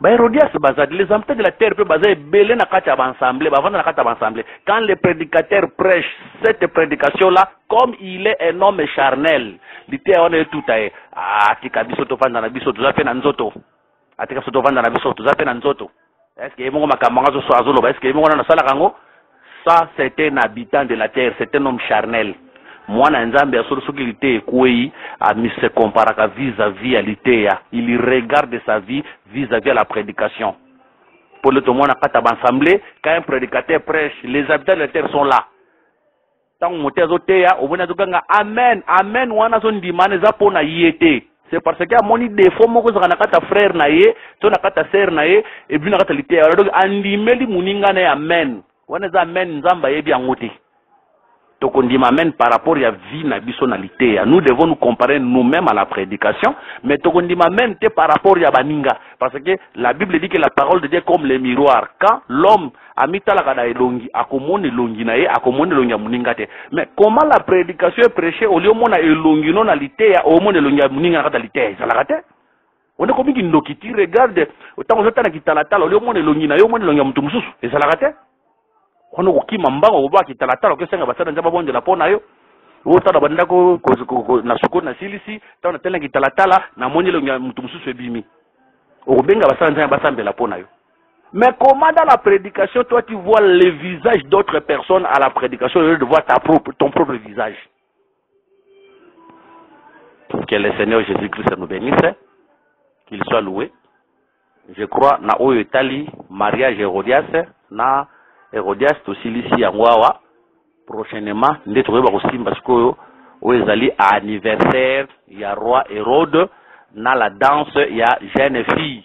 Hérodias bazad les habitants de la terre peuvent baser belé na kata ensemble, bavanda na kata ensemble. Quand le prédicateur prêche cette prédication là, comme il est un homme charnel, lité on est tout aé. Atika biso to vanda na biso to zape na nzoto. Atika so to vanda na biso to zape na nzoto. Est-ce que mongo makamanga zo so azolo, est-ce que mongo na sala kango? Ça c'est un habitant de la terre, c'est un homme charnel. Moi na nzambe ya solo soki lité kwei a mi se comparaka vis-à-vis à lité ya. Il regarde sa vie vis-à-vis à la prédication. Pour le témoin na kata ensemble, quand un prédicateur prêche, les habitants de la terre sont là. Tant moté zoté ya, obona zokanga amen, amen wana son dimane za pona yete. C'est parce que moni défaut moko za na kata frère na ye, to na kata sœur na ye, et puis na kata lité ya. Donc andimeli muninga na amen. Wana za amen nzamba yebi angote. tokondima même par rapport à vie na biso na litea. Nous devons nous comparer nous-mêmes à la prédication, mais tokondima même par rapport à baninga, parce que la Bible dit que la parole de Dieu est comme le miroir. Quand l'homme a mis talaka elongi, akomone elongi na ye, akomone elongi ya muninga te. Mais comment la prédication est prêchée au lieu mona elongi non na litea, au mona elongi ya muninga kata litea, ça la rate? On est comme qui ndokiti regarde, autant on jota na kitalatala, au lieu mona elongi na yo, mona elongi ya mutu mususu, et ça la rate? On a qui mamba au bas qui t'a la tala que c'est un bassin de bon de la pona yo ou t'as banda ko na soko na silisi t'as na tela qui t'a la tala na moni le mutu mususu bimi au benga bassin de la pona yo. Mais comment dans la prédication toi tu vois le visage d'autres personnes à la prédication au lieu de voir ton propre visage? Que le Seigneur Jésus-Christ nous bénisse, qu'il soit loué. Je crois na oyo etali mariage Hérodias na Hérodias tosilisi yango prochainement nde tokoyeba kosimba sikoyo oyo ezali anniversaire ya roi Hérode na la danse ya jeune fille.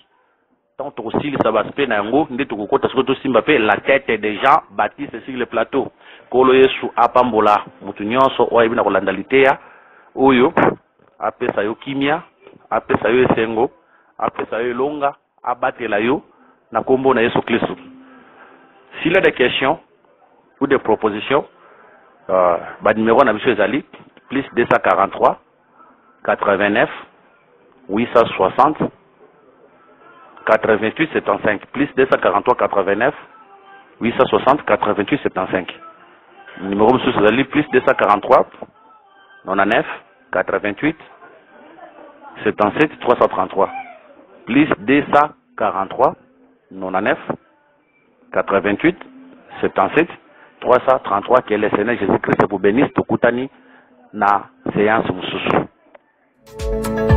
Tant tokosilisa baspe na yango nde tokokota sikoyo tosimba pe la tête de Jean Baptiste sur le plateau. Kolo Yesu apambola mutu nyonso oyo ebina kolanda litea oyo apesa yo kimia, apesa yo esengo, apesa yo elonga, abatela yo na kombo na Yesu Kristo. S'il y a des questions ou des propositions, numéro na biso ezali plus 243 89 860 88 75 plus 243 89 860 88 75. Numéro biso ezali plus 243 99 88 77 333 plus 243 99 88 77 333. Que le Seigneur Jésus-Christ vous bénisse. Tokutani na séance mususu.